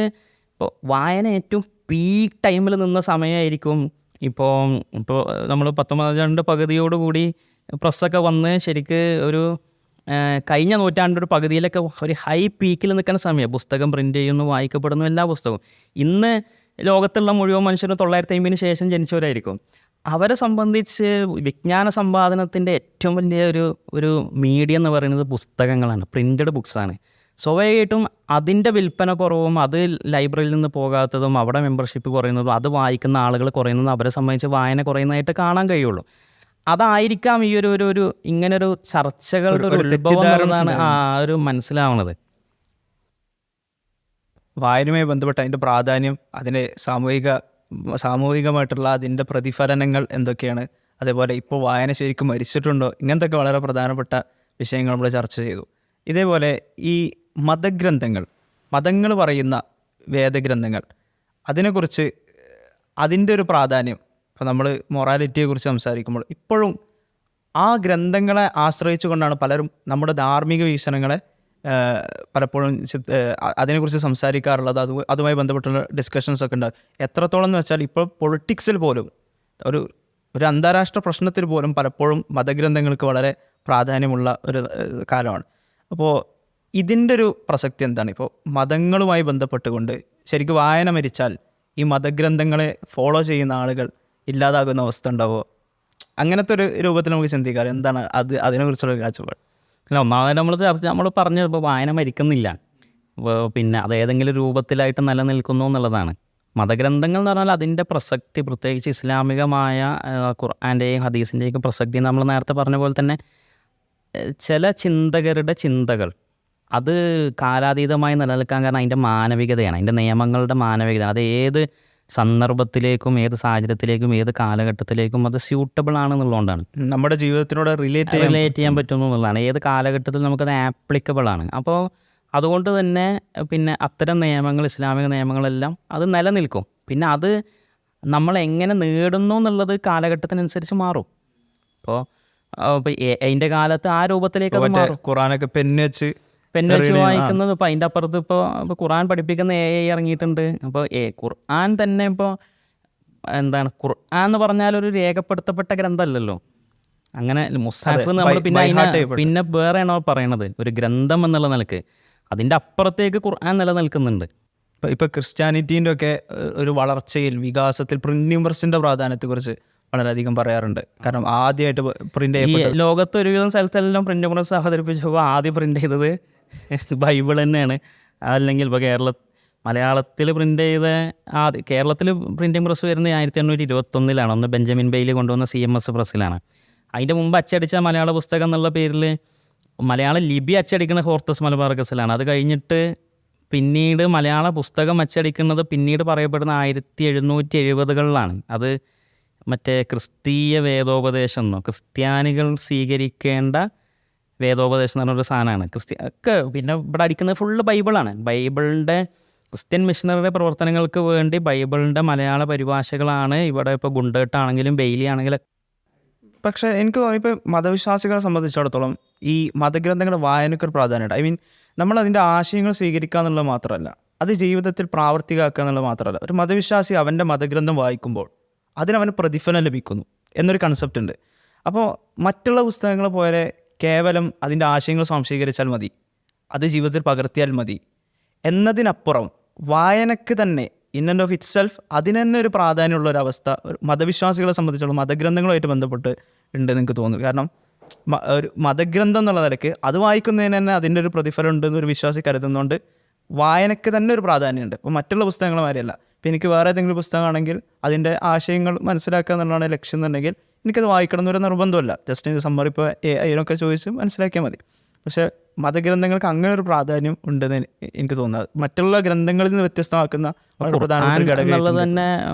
ഇപ്പോൾ വായന ഏറ്റവും പീക്ക് ടൈമിൽ നിന്ന സമയമായിരിക്കും. ഇപ്പോൾ നമ്മൾ 19ാം നൂറ്റാണ്ടിൻ്റെ പകുതിയോടുകൂടി പ്രസ്സൊക്കെ വന്ന് ശരിക്ക് ഒരു കഴിഞ്ഞ നൂറ്റാണ്ടിൻ്റെ ഒരു പകുതിയിലൊക്കെ ഒരു ഹൈ പീക്കിൽ നിൽക്കുന്ന സമയം. പുസ്തകം പ്രിൻ്റ് ചെയ്യുന്നു, വായിക്കപ്പെടുന്നു, എല്ലാ പുസ്തകവും. ഇന്ന് ലോകത്തുള്ള മുഴുവൻ മനുഷ്യരും 1950 ശേഷം ജനിച്ചവരായിരിക്കും. അവരെ സംബന്ധിച്ച് വിജ്ഞാന സമ്പാദനത്തിൻ്റെ ഏറ്റവും വലിയ ഒരു മീഡിയം എന്ന് പറയുന്നത് പുസ്തകങ്ങളാണ്, പ്രിൻ്റഡ് ബുക്സാണ്. സ്വാഭാവികമായിട്ടും അതിൻ്റെ വിൽപ്പന കുറവും, അത് ലൈബ്രറിയിൽ നിന്ന് പോകാത്തതും, അവിടെ മെമ്പർഷിപ്പ് കുറയുന്നതും, അത് വായിക്കുന്ന ആളുകൾ കുറയുന്നതും അവരെ സംബന്ധിച്ച് വായന കുറയുന്നതായിട്ട് കാണാൻ കഴിയുള്ളൂ. അതായിരിക്കാം ഈ ഒരു ഇങ്ങനൊരു ചർച്ചകളുടെ ഒരു ഉത്ഭവം എന്നാണ് ഒരു മനസ്സിലാവുന്നത്. വായനയുമായി ബന്ധപ്പെട്ട അതിൻ്റെ പ്രാധാന്യം, അതിൻ്റെ സാമൂഹികമായിട്ടുള്ള അതിൻ്റെ പ്രതിഫലനങ്ങൾ എന്തൊക്കെയാണ്, അതേപോലെ ഇപ്പോൾ വായന ശരിക്കും മരിച്ചിട്ടുണ്ടോ, ഇങ്ങനത്തെ വളരെ പ്രധാനപ്പെട്ട വിഷയങ്ങൾ നമ്മൾ ചർച്ച ചെയ്തു. ഇതേപോലെ ഈ മതങ്ങൾ പറയുന്ന വേദഗ്രന്ഥങ്ങൾ, അതിനെക്കുറിച്ച് അതിൻ്റെ ഒരു പ്രാധാന്യം, ഇപ്പോൾ നമ്മൾ മൊറാലിറ്റിയെക്കുറിച്ച് സംസാരിക്കുമ്പോൾ ഇപ്പോഴും ആ ഗ്രന്ഥങ്ങളെ ആശ്രയിച്ചു കൊണ്ടാണ് പലരും നമ്മുടെ ധാർമ്മിക വീക്ഷണങ്ങളെ പലപ്പോഴും അതിനെക്കുറിച്ച് സംസാരിക്കാറുള്ളത്. അതുമായി ബന്ധപ്പെട്ടുള്ള ഡിസ്കഷൻസ് ഒക്കെ ഉണ്ടാകും. എത്രത്തോളം എന്ന് വെച്ചാൽ ഇപ്പോൾ പൊളിറ്റിക്സിൽ പോലും ഒരു അന്താരാഷ്ട്ര പ്രശ്നത്തിൽ പോലും പലപ്പോഴും മതഗ്രന്ഥങ്ങൾക്ക് വളരെ പ്രാധാന്യമുള്ള ഒരു കാലമാണ്. അപ്പോൾ ഇതിൻ്റെ ഒരു പ്രസക്തി എന്താണ്? ഇപ്പോൾ മതങ്ങളുമായി ബന്ധപ്പെട്ടുകൊണ്ട് ശരിക്കും വായന മരിച്ചാൽ ഈ മതഗ്രന്ഥങ്ങളെ ഫോളോ ചെയ്യുന്ന ആളുകൾ ഇല്ലാതാകുന്ന അവസ്ഥ ഉണ്ടാവുമോ? അങ്ങനത്തെ ഒരു രൂപത്തിൽ നമുക്ക് ചിന്തിക്കാറ് എന്താണ് അതിനെക്കുറിച്ചുള്ള ഒരു കാഴ്ചപ്പാട്? അല്ല, ഒന്നാമത് നമ്മൾ പറഞ്ഞത് ഇപ്പോൾ വായന മരിക്കുന്നില്ല, പിന്നെ അത് ഏതെങ്കിലും രൂപത്തിലായിട്ട് നിലനിൽക്കുന്നു എന്നുള്ളതാണ്. മതഗ്രന്ഥങ്ങൾ എന്ന് പറഞ്ഞാൽ അതിൻ്റെ പ്രസക്തി, പ്രത്യേകിച്ച് ഇസ്ലാമികമായ ഖുർആൻ്റെയും ഹദീസിൻ്റെയും പ്രസക്തി നമ്മൾ നേരത്തെ പറഞ്ഞ പോലെ തന്നെ ചില ചിന്തകരുടെ ചിന്തകൾ അത് കാലാതീതമായി നിലനിൽക്കാൻ കാരണം അതിൻ്റെ മാനവികതയാണ്, അതിൻ്റെ നിയമങ്ങളുടെ മാനവികത. അത് ഏത് സന്ദർഭത്തിലേക്കും ഏത് സാഹചര്യത്തിലേക്കും ഏത് കാലഘട്ടത്തിലേക്കും അത് സ്യൂട്ടബിൾ ആണെന്നുള്ളതുകൊണ്ടാണ്, നമ്മുടെ ജീവിതത്തിനോട് റിലേറ്റ് ചെയ്യാൻ പറ്റുന്നു എന്നുള്ളതാണ്. ഏത് കാലഘട്ടത്തിൽ നമുക്കത് ആപ്ലിക്കബിൾ ആണ്. അപ്പോൾ അതുകൊണ്ട് തന്നെ പിന്നെ അത്തരം നിയമങ്ങൾ, ഇസ്ലാമിക നിയമങ്ങളെല്ലാം അത് നിലനിൽക്കും. പിന്നെ അത് നമ്മൾ എങ്ങനെ നേടുന്നു എന്നുള്ളത് കാലഘട്ടത്തിനനുസരിച്ച് മാറും. ഇപ്പോൾ അതിൻ്റെ കാലത്ത് ആ രൂപത്തിലേക്ക് അത് മാറും. ഖുറാനൊക്കെ പെന്ന് വെച്ച് വായിക്കുന്നത്. ഇപ്പോൾ അതിൻ്റെ അപ്പുറത്ത് ഇപ്പോൾ ഖുർആൻ പഠിപ്പിക്കുന്ന AI ഇറങ്ങിയിട്ടുണ്ട്. അപ്പോൾ ഖുർആൻ തന്നെ ഇപ്പോൾ എന്താണ്, ഖുർആൻ എന്ന് പറഞ്ഞാൽ ഒരു രേഖപ്പെടുത്തപ്പെട്ട ഗ്രന്ഥമല്ലല്ലോ. അങ്ങനെ മുസ്ഹഫ് നമ്മൾ പിന്നെ വേറെയാണോ പറയണത്, ഒരു ഗ്രന്ഥം എന്നുള്ള നിലക്ക് അതിൻ്റെ അപ്പുറത്തേക്ക് ഖുർആൻ നിലനിൽക്കുന്നുണ്ട്. ഇപ്പോൾ ക്രിസ്ത്യാനിറ്റീൻ്റെ ഒക്കെ ഒരു വളർച്ചയിൽ, വികാസത്തിൽ പ്രിന്റിംഗ് പ്രസിൻ്റെ പ്രാധാന്യത്തെക്കുറിച്ച് വളരെയധികം പറയാറുണ്ട്. കാരണം ആദ്യമായിട്ട് പ്രിന്റ് ചെയ്യപ്പെട്ട ലോകത്ത് ഒരുവിധം സ്ഥലത്തെല്ലാം പ്രിന്റിംഗ് പ്രസ് അവതരിപ്പിച്ചപ്പോൾ ആദ്യം പ്രിന്റ് ചെയ്തത് ബൈബിൾ തന്നെയാണ്. അല്ലെങ്കിൽ ഇപ്പോൾ മലയാളത്തിൽ പ്രിന്റ് ചെയ്ത കേരളത്തിൽ പ്രിന്റിംഗ് പ്രസ് വരുന്നത് 1821 ഒന്ന് ബെഞ്ചമിൻ ബെയ്ലി കൊണ്ടുവന്ന CMS പ്രസ്സിലാണ്. അതിൻ്റെ മുമ്പ് അച്ചടിച്ച മലയാള പുസ്തകം എന്നുള്ള പേരിൽ മലയാള ലിപി അച്ചടിക്കുന്ന ഹോർത്തസ് മലബാർ ഗസലാണ്. അത് കഴിഞ്ഞിട്ട് പിന്നീട് മലയാള പുസ്തകം അച്ചടിക്കുന്നത് പിന്നീട് പറയപ്പെടുന്ന 1770കളിലാണ്. അത് മറ്റേ ക്രിസ്തീയ വേദോപദേശം എന്നോ, ക്രിസ്ത്യാനികൾ സ്വീകരിക്കേണ്ട വേദോപദേശം എന്ന് പറഞ്ഞൊരു സാധനമാണ്. ഒക്കെ പിന്നെ ഇവിടെ അടിക്കുന്നത് ഫുള്ള് ബൈബിളാണ്. ബൈബിളിൻ്റെ ക്രിസ്ത്യൻ മിഷണറിയുടെ പ്രവർത്തനങ്ങൾക്ക് വേണ്ടി ബൈബിളിൻ്റെ മലയാള പരിഭാഷകളാണ് ഇവിടെ. ഇപ്പോൾ ഗുണ്ടേട്ടാണെങ്കിലും ബെയ്ലി ആണെങ്കിലും. പക്ഷേ എനിക്ക് തോന്നിപ്പോൾ മതവിശ്വാസികളെ സംബന്ധിച്ചിടത്തോളം ഈ മതഗ്രന്ഥങ്ങളുടെ വായനയ്ക്കൊരു പ്രാധാന്യമുണ്ട്. നമ്മൾ അതിൻ്റെ ആശയങ്ങൾ സ്വീകരിക്കുക എന്നുള്ളത് മാത്രമല്ല, അത് ജീവിതത്തിൽ പ്രാവർത്തികമാക്കുക എന്നുള്ളത് മാത്രമല്ല. ഒരു മതവിശ്വാസി അവൻ്റെ മതഗ്രന്ഥം വായിക്കുമ്പോൾ അതിനവന് പ്രതിഫലം ലഭിക്കുന്നു എന്നൊരു കൺസെപ്റ്റ് ഉണ്ട്. അപ്പോൾ മറ്റുള്ള പുസ്തകങ്ങൾ പോലെ കേവലം അതിൻ്റെ ആശയങ്ങൾ സ്വാംശീകരിച്ചാൽ മതി, അത് ജീവിതത്തിൽ പകർത്തിയാൽ മതി എന്നതിനപ്പുറം വായനയ്ക്ക് തന്നെ in and of it self അതിന് തന്നെ ഒരു പ്രാധാന്യമുള്ള ഒരു അവസ്ഥ മതവിശ്വാസികളെ സംബന്ധിച്ചുള്ള മതഗ്രന്ഥങ്ങളുമായിട്ട് ബന്ധപ്പെട്ട് ഉണ്ട് എന്ന് എനിക്ക് തോന്നുന്നു. കാരണം ഒരു മതഗ്രന്ഥം എന്നുള്ള നിലയ്ക്ക് അത് വായിക്കുന്നതിന് തന്നെ അതിൻ്റെ ഒരു പ്രതിഫലം ഉണ്ടെന്ന് ഒരു വിശ്വാസി കരുതുന്നതുകൊണ്ട് വായനയ്ക്ക് തന്നെ ഒരു പ്രാധാന്യമുണ്ട്. അപ്പോൾ മറ്റുള്ള പുസ്തകങ്ങൾ മാതിരിയല്ല. ഇപ്പോൾ എനിക്ക് വേറെ ഏതെങ്കിലും പുസ്തകമാണെങ്കിൽ അതിൻ്റെ ആശയങ്ങൾ മനസ്സിലാക്കുക എന്നുള്ളതാണ് ലക്ഷ്യം എന്നുണ്ടെങ്കിൽ എനിക്കത് വായിക്കണം എന്നൊരു നിർബന്ധമല്ല. ജസ്റ്റ് ഇത് സമ്മറി ഇപ്പോൾ അതിനൊക്കെ ചോദിച്ച് മനസ്സിലാക്കിയാൽ മതി. പക്ഷേ മതഗ്രന്ഥങ്ങൾക്ക് അങ്ങനെ ഒരു പ്രാധാന്യം ഉണ്ടെന്ന് എനിക്ക് തോന്നുന്നത് മറ്റുള്ള ഗ്രന്ഥങ്ങളിൽ നിന്ന് വ്യത്യസ്തമാക്കുന്ന വളരെ പ്രധാനപ്പെട്ട ഘടകം എന്നുള്ളത് തന്നെ.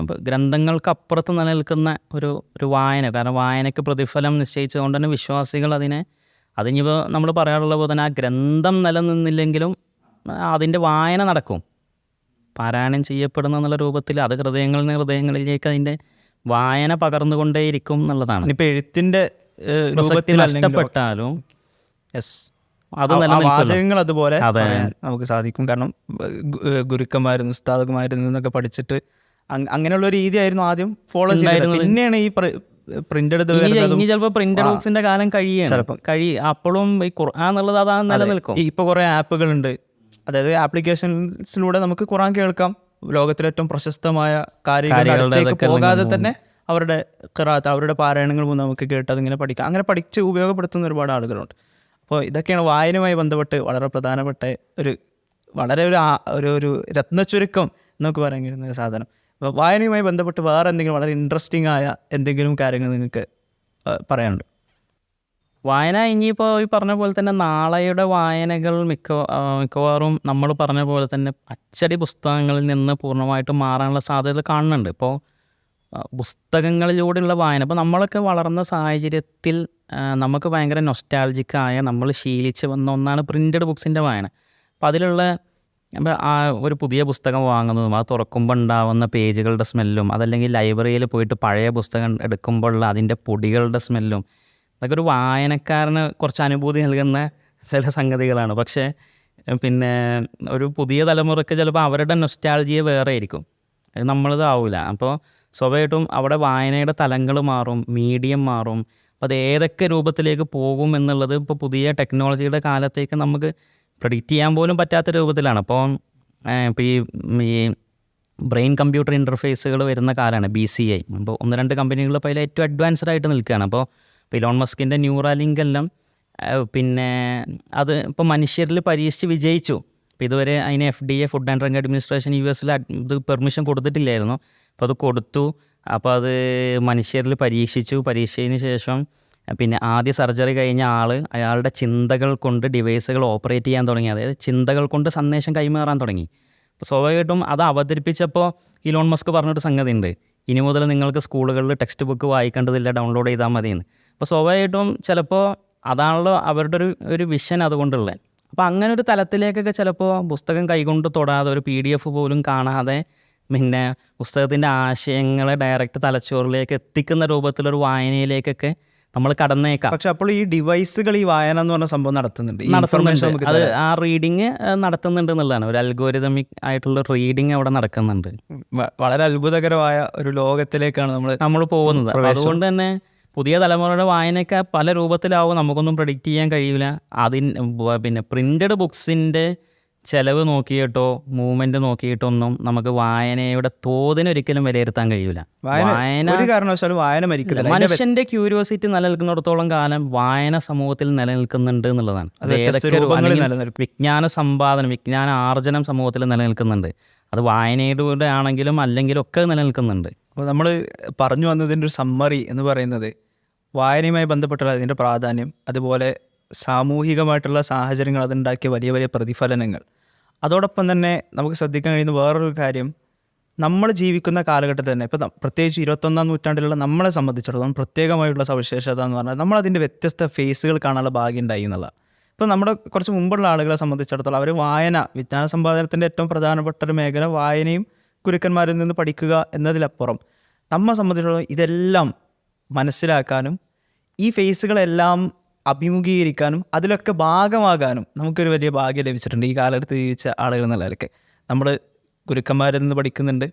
ഗ്രന്ഥങ്ങൾക്ക് അപ്പുറത്ത് നിലനിൽക്കുന്ന ഒരു വായന, കാരണം വായനയ്ക്ക് പ്രതിഫലം നിശ്ചയിച്ചുകൊണ്ട് തന്നെ വിശ്വാസികൾ അതിനിപ്പോൾ നമ്മൾ പറയാറുള്ള പോലെ തന്നെ ആ ഗ്രന്ഥം നിലനിന്നില്ലെങ്കിലും അതിൻ്റെ വായന നടക്കും, പാരായണം ചെയ്യപ്പെടുന്ന എന്നുള്ള രൂപത്തിൽ അത് ഹൃദയങ്ങളിലേക്ക് അതിൻ്റെ വായന പകർന്നുകൊണ്ടേയിരിക്കും എന്നുള്ളതാണ്. ഇപ്പോൾ എഴുത്തിൻ്റെ രൂപത്തിൽ നഷ്ടപ്പെട്ടാലും അത് വാചകങ്ങൾ അതുപോലെ പറയാൻ നമുക്ക് സാധിക്കും. കാരണം ഗുരുക്കന്മാരും ഉസ്താദുമാരും എന്നൊക്കെ പഠിച്ചിട്ട് അങ്ങനെയുള്ള ഒരു രീതിയായിരുന്നു ആദ്യം ഫോളോ ചെയ്യുന്നത്. പിന്നെയാണ് ഈ പ്രിന്റഡ് ചിലപ്പോൾ പ്രിന്റഡ് ബുക്സിന്റെ കാലം ചിലപ്പോൾ അപ്പോഴും ഈ ഖുർആൻ എന്നുള്ളത് അതാ നിലനിൽക്കും. ഇപ്പൊ കുറെ ആപ്പുകളുണ്ട്, അതായത് ആപ്ലിക്കേഷൻസിലൂടെ നമുക്ക് ഖുർആൻ കേൾക്കാം. ലോകത്തിലെ ഏറ്റവും പ്രശസ്തമായ കാര്യങ്ങളിലേക്ക് പോകാതെ തന്നെ അവരുടെ ഖിറാഅത്ത്, അവരുടെ പാരായണങ്ങൾ നമുക്ക് കേട്ട് അതിങ്ങനെ പഠിക്കാം. അങ്ങനെ പഠിച്ച് ഉപയോഗപ്പെടുത്തുന്ന ഒരുപാട് ആളുകളുണ്ട്. അപ്പോൾ ഇതൊക്കെയാണ് വായനയുമായി ബന്ധപ്പെട്ട് വളരെ പ്രധാനപ്പെട്ട വളരെ ഒരു രത്നച്ചുരുക്കം നമുക്ക് പറയാൻ കഴിയുന്ന ഒരു സാധനം. അപ്പോൾ വായനയുമായി ബന്ധപ്പെട്ട് വേറെ എന്തെങ്കിലും വളരെ ഇൻട്രസ്റ്റിംഗ് ആയ എന്തെങ്കിലും കാര്യങ്ങൾ നിങ്ങൾക്ക് പറയാനുണ്ട്? വായന ഇനിയിപ്പോൾ ഈ പറഞ്ഞ പോലെ തന്നെ നാളെയുടെ വായനകൾ മിക്കവാറും നമ്മൾ പറഞ്ഞ പോലെ തന്നെ അച്ചടി പുസ്തകങ്ങളിൽ നിന്ന് പൂർണ്ണമായിട്ടും മാറാനുള്ള സാധ്യത കാണുന്നുണ്ട്. ഇപ്പോൾ പുസ്തകങ്ങളിലൂടെയുള്ള വായന, ഇപ്പോൾ നമ്മളൊക്കെ വളർന്ന സാഹചര്യത്തിൽ നമുക്ക് ഭയങ്കര നൊസ്റ്റാൾജിക്കായ, നമ്മൾ ശീലിച്ച് വന്ന ഒന്നാണ് പ്രിൻ്റഡ് ബുക്സിൻ്റെ വായന. അപ്പോൾ അതിലുള്ള ഒരു പുതിയ പുസ്തകം വാങ്ങുന്നതും അത് തുറക്കുമ്പോൾ ഉണ്ടാവുന്ന പേജുകളുടെ സ്മെല്ലും, അതല്ലെങ്കിൽ ലൈബ്രറിയിൽ പോയിട്ട് പഴയ പുസ്തകം എടുക്കുമ്പോഴുള്ള അതിൻ്റെ പൊടികളുടെ സ്മെല്ലും, അതൊക്കെ ഒരു വായനക്കാരന് കുറച്ച് അനുഭൂതി നൽകുന്ന ചില സംഗതികളാണ്. പക്ഷേ പിന്നെ ഒരു പുതിയ തലമുറയ്ക്ക് ചിലപ്പോൾ അവരുടെ നൊസ്റ്റാൾജിയ വേറെ ആയിരിക്കും, നമ്മളിതാവില്ല. അപ്പോൾ സ്വാഭാവികമായിട്ടും അവിടെ വായനയുടെ തലങ്ങൾ മാറും, മീഡിയം മാറും. അപ്പോൾ അത് ഏതൊക്കെ രൂപത്തിലേക്ക് പോകും എന്നുള്ളത് ഇപ്പോൾ പുതിയ ടെക്നോളജിയുടെ കാലത്തേക്ക് നമുക്ക് പ്രെഡിക്റ്റ് ചെയ്യാൻ പോലും പറ്റാത്ത രൂപത്തിലാണ്. അപ്പോൾ ഈ ബ്രെയിൻ കമ്പ്യൂട്ടർ ഇൻ്റർഫേസുകൾ വരുന്ന കാലമാണ് BCI. അപ്പോൾ 1-2 കമ്പനികൾ ഇപ്പോൾ അതിൽ ഏറ്റവും അഡ്വാൻസ്ഡ് ആയിട്ട് നിൽക്കുകയാണ്. അപ്പോൾ ഇലോൺ മസ്കിൻ്റെ ന്യൂറാലിങ്ക് എല്ലാം പിന്നെ അത് ഇപ്പോൾ മനുഷ്യരിൽ പരീക്ഷിച്ച് വിജയിച്ചു. അപ്പോൾ ഇതുവരെ അതിന് FDA food and drug administration US ഇത് പെർമിഷൻ കൊടുത്തിട്ടില്ലായിരുന്നു. അപ്പോൾ അത് കൊടുത്തു. അപ്പോൾ അത് മനുഷ്യരിൽ പരീക്ഷിച്ചതിന് ശേഷം പിന്നെ ആദ്യ സർജറി കഴിഞ്ഞ അയാളുടെ ചിന്തകൾ കൊണ്ട് ഡിവൈസുകൾ ഓപ്പറേറ്റ് ചെയ്യാൻ തുടങ്ങി, അതായത് ചിന്തകൾ കൊണ്ട് സന്ദേശം കൈമാറാൻ തുടങ്ങി. അപ്പോൾ സ്വാഭാവികമായിട്ടും അത് അവതരിപ്പിച്ചപ്പോൾ ഇലോൺ മസ്ക് പറഞ്ഞൊരു സംഗതി ഉണ്ട്, ഇനി മുതൽ നിങ്ങൾക്ക് സ്കൂളുകളിൽ ടെക്സ്റ്റ് ബുക്ക് വായിക്കേണ്ടതില്ല, ഡൗൺലോഡ് ചെയ്താൽ മതിയെന്ന്. അപ്പോൾ സ്വാഭാവികമായിട്ടും ചിലപ്പോൾ അതാണല്ലോ അവരുടെ ഒരു വിഷൻ അതുകൊണ്ടുള്ളത്. അപ്പോൾ അങ്ങനെ ഒരു തലത്തിലേക്കൊക്കെ ചിലപ്പോൾ പുസ്തകം കൈകൊണ്ട് തൊടാതെ, ഒരു PDF പോലും കാണാതെ, പിന്നെ പുസ്തകത്തിൻ്റെ ആശയങ്ങളെ ഡയറക്റ്റ് തലച്ചോറിലേക്ക് എത്തിക്കുന്ന രൂപത്തിലൊരു വായനയിലേക്കൊക്കെ നമ്മൾ കടന്നേക്കാം. പക്ഷെ അപ്പോൾ ഈ ഡിവൈസുകൾ ഈ വായന എന്ന് പറഞ്ഞ സംഭവം നടത്തുന്നുണ്ട്. അത് ആ റീഡിങ് നടത്തുന്നുണ്ട് എന്നുള്ളതാണ്. ഒരു അൽഗോരിതമിക് ആയിട്ടുള്ള റീഡിങ് അവിടെ നടക്കുന്നുണ്ട്. വളരെ അത്ഭുതകരമായ ഒരു ലോകത്തിലേക്കാണ് നമ്മൾ പോകുന്നത്. അതുകൊണ്ട് തന്നെ പുതിയ തലമുറയുടെ വായനയൊക്കെ പല രൂപത്തിലാവും, നമുക്കൊന്നും പ്രെഡിക്റ്റ് ചെയ്യാൻ കഴിയില്ല. പിന്നെ പ്രിൻ്റഡ് ബുക്സിൻ്റെ ചിലവ് നോക്കിയിട്ടോ മൂവ്മെൻറ്റ് നോക്കിയിട്ടൊന്നും നമുക്ക് വായനയുടെ തോതിനൊരിക്കലും വിലയിരുത്താൻ കഴിയില്ല. മനുഷ്യൻ്റെ ക്യൂരിയോസിറ്റി നിലനിൽക്കുന്നിടത്തോളം കാലം വായന സമൂഹത്തിൽ നിലനിൽക്കുന്നുണ്ട് എന്നുള്ളതാണ്. വിജ്ഞാന സമ്പാദനം, വിജ്ഞാന ആർജനം സമൂഹത്തിൽ നിലനിൽക്കുന്നുണ്ട്. അത് വായനയുടെ ആണെങ്കിലും അല്ലെങ്കിലും ഒക്കെ നിലനിൽക്കുന്നുണ്ട്. അപ്പോൾ നമ്മൾ പറഞ്ഞു വന്നതിൻ്റെ ഒരു സമ്മറി എന്ന് പറയുന്നത് വായനയുമായി ബന്ധപ്പെട്ടുള്ള അതിൻ്റെ പ്രാധാന്യം, അതുപോലെ സാമൂഹികമായിട്ടുള്ള സാഹചര്യങ്ങൾ അതുണ്ടാക്കിയ വലിയ വലിയ പ്രതിഫലനങ്ങൾ, അതോടൊപ്പം തന്നെ നമുക്ക് ശ്രദ്ധിക്കാൻ കഴിയുന്ന വേറൊരു കാര്യം, നമ്മൾ ജീവിക്കുന്ന കാലഘട്ടത്തിൽ തന്നെ ഇപ്പോൾ പ്രത്യേകിച്ച് 21-ാം നൂറ്റാണ്ടിലുള്ള നമ്മളെ സംബന്ധിച്ചിടത്തോളം പ്രത്യേകമായിട്ടുള്ള സവിശേഷത എന്ന് പറഞ്ഞാൽ നമ്മളതിൻ്റെ വ്യത്യസ്ത ഫേസുകൾ കാണാനുള്ള ഭാഗ്യം ഉണ്ടായി എന്നുള്ള. ഇപ്പോൾ നമ്മുടെ കുറച്ച് മുമ്പുള്ള ആളുകളെ സംബന്ധിച്ചിടത്തോളം അവർ വായന, വിജ്ഞാന സമ്പാദനത്തിൻ്റെ ഏറ്റവും പ്രധാനപ്പെട്ട ഒരു മേഖല വായനയും ഗുരുക്കന്മാരിൽ നിന്ന് പഠിക്കുക എന്നതിലപ്പുറം നമ്മെ സംബന്ധിച്ചിടത്തോളം ഇതെല്ലാം മനസ്സിലാക്കാനും ഈ ഫേസുകളെല്ലാം അഭിമുഖീകരിക്കാനും അതിലൊക്കെ ഭാഗമാകാനും നമുക്കൊരു വലിയ ഭാഗ്യം ലഭിച്ചിട്ടുണ്ട് ഈ കാലഘട്ടത്തിൽ ജീവിച്ച ആളുകൾ എന്നുള്ളവരൊക്കെ. നമ്മൾ ഗുരുക്കന്മാരിൽ നിന്ന് പഠിക്കുന്നുണ്ട്,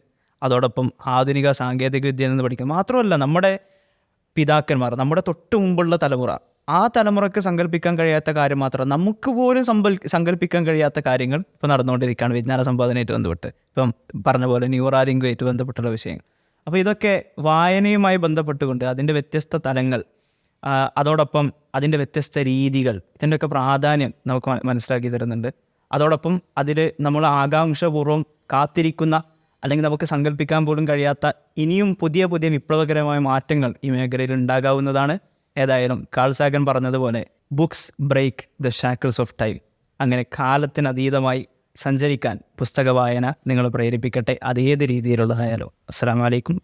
അതോടൊപ്പം ആധുനിക സാങ്കേതിക വിദ്യയിൽ നിന്ന് പഠിക്കുന്നു. മാത്രമല്ല നമ്മുടെ പിതാക്കന്മാർ, നമ്മുടെ തൊട്ട് മുമ്പുള്ള തലമുറ, ആ തലമുറയ്ക്ക് സങ്കല്പിക്കാൻ കഴിയാത്ത കാര്യം മാത്രം നമുക്ക് പോലും സങ്കല്പിക്കാൻ കഴിയാത്ത കാര്യങ്ങൾ ഇപ്പോൾ നടന്നുകൊണ്ടിരിക്കുകയാണ് വിജ്ഞാന സമ്പാദനമായിട്ട് ബന്ധപ്പെട്ട്. ഇപ്പം പറഞ്ഞ പോലെ ന്യൂറാലിങ്കുമായിട്ട് ബന്ധപ്പെട്ടുള്ള വിഷയങ്ങൾ. അപ്പോൾ ഇതൊക്കെ വായനയുമായി ബന്ധപ്പെട്ടുകൊണ്ട് അതിൻ്റെ വ്യത്യസ്ത തലങ്ങൾ, അതോടൊപ്പം അതിൻ്റെ വ്യത്യസ്ത രീതികൾ, ഇതിൻ്റെയൊക്കെ പ്രാധാന്യം നമുക്ക് മനസ്സിലാക്കി തരുന്നുണ്ട്. അതോടൊപ്പം അതിൽ നമ്മൾ ആകാംക്ഷപൂർവ്വം കാത്തിരിക്കുന്ന, അല്ലെങ്കിൽ നമുക്ക് സങ്കല്പിക്കാൻ പോലും കഴിയാത്ത ഇനിയും പുതിയ പുതിയ വിപ്ലവകരമായ മാറ്റങ്ങൾ ഈ മേഖലയിൽ ഉണ്ടാകാവുന്നതാണ്. ഏതായാലും കാൾ സാഗൻ പറഞ്ഞതുപോലെ books break the shackles of time. അങ്ങനെ കാലത്തിനതീതമായി സഞ്ചരിക്കാൻ പുസ്തക വായന നിങ്ങളെ പ്രേരിപ്പിക്കട്ടെ, അതേത് രീതിയിലുള്ളതായാലും. അസ്സലാമു അലൈക്കും.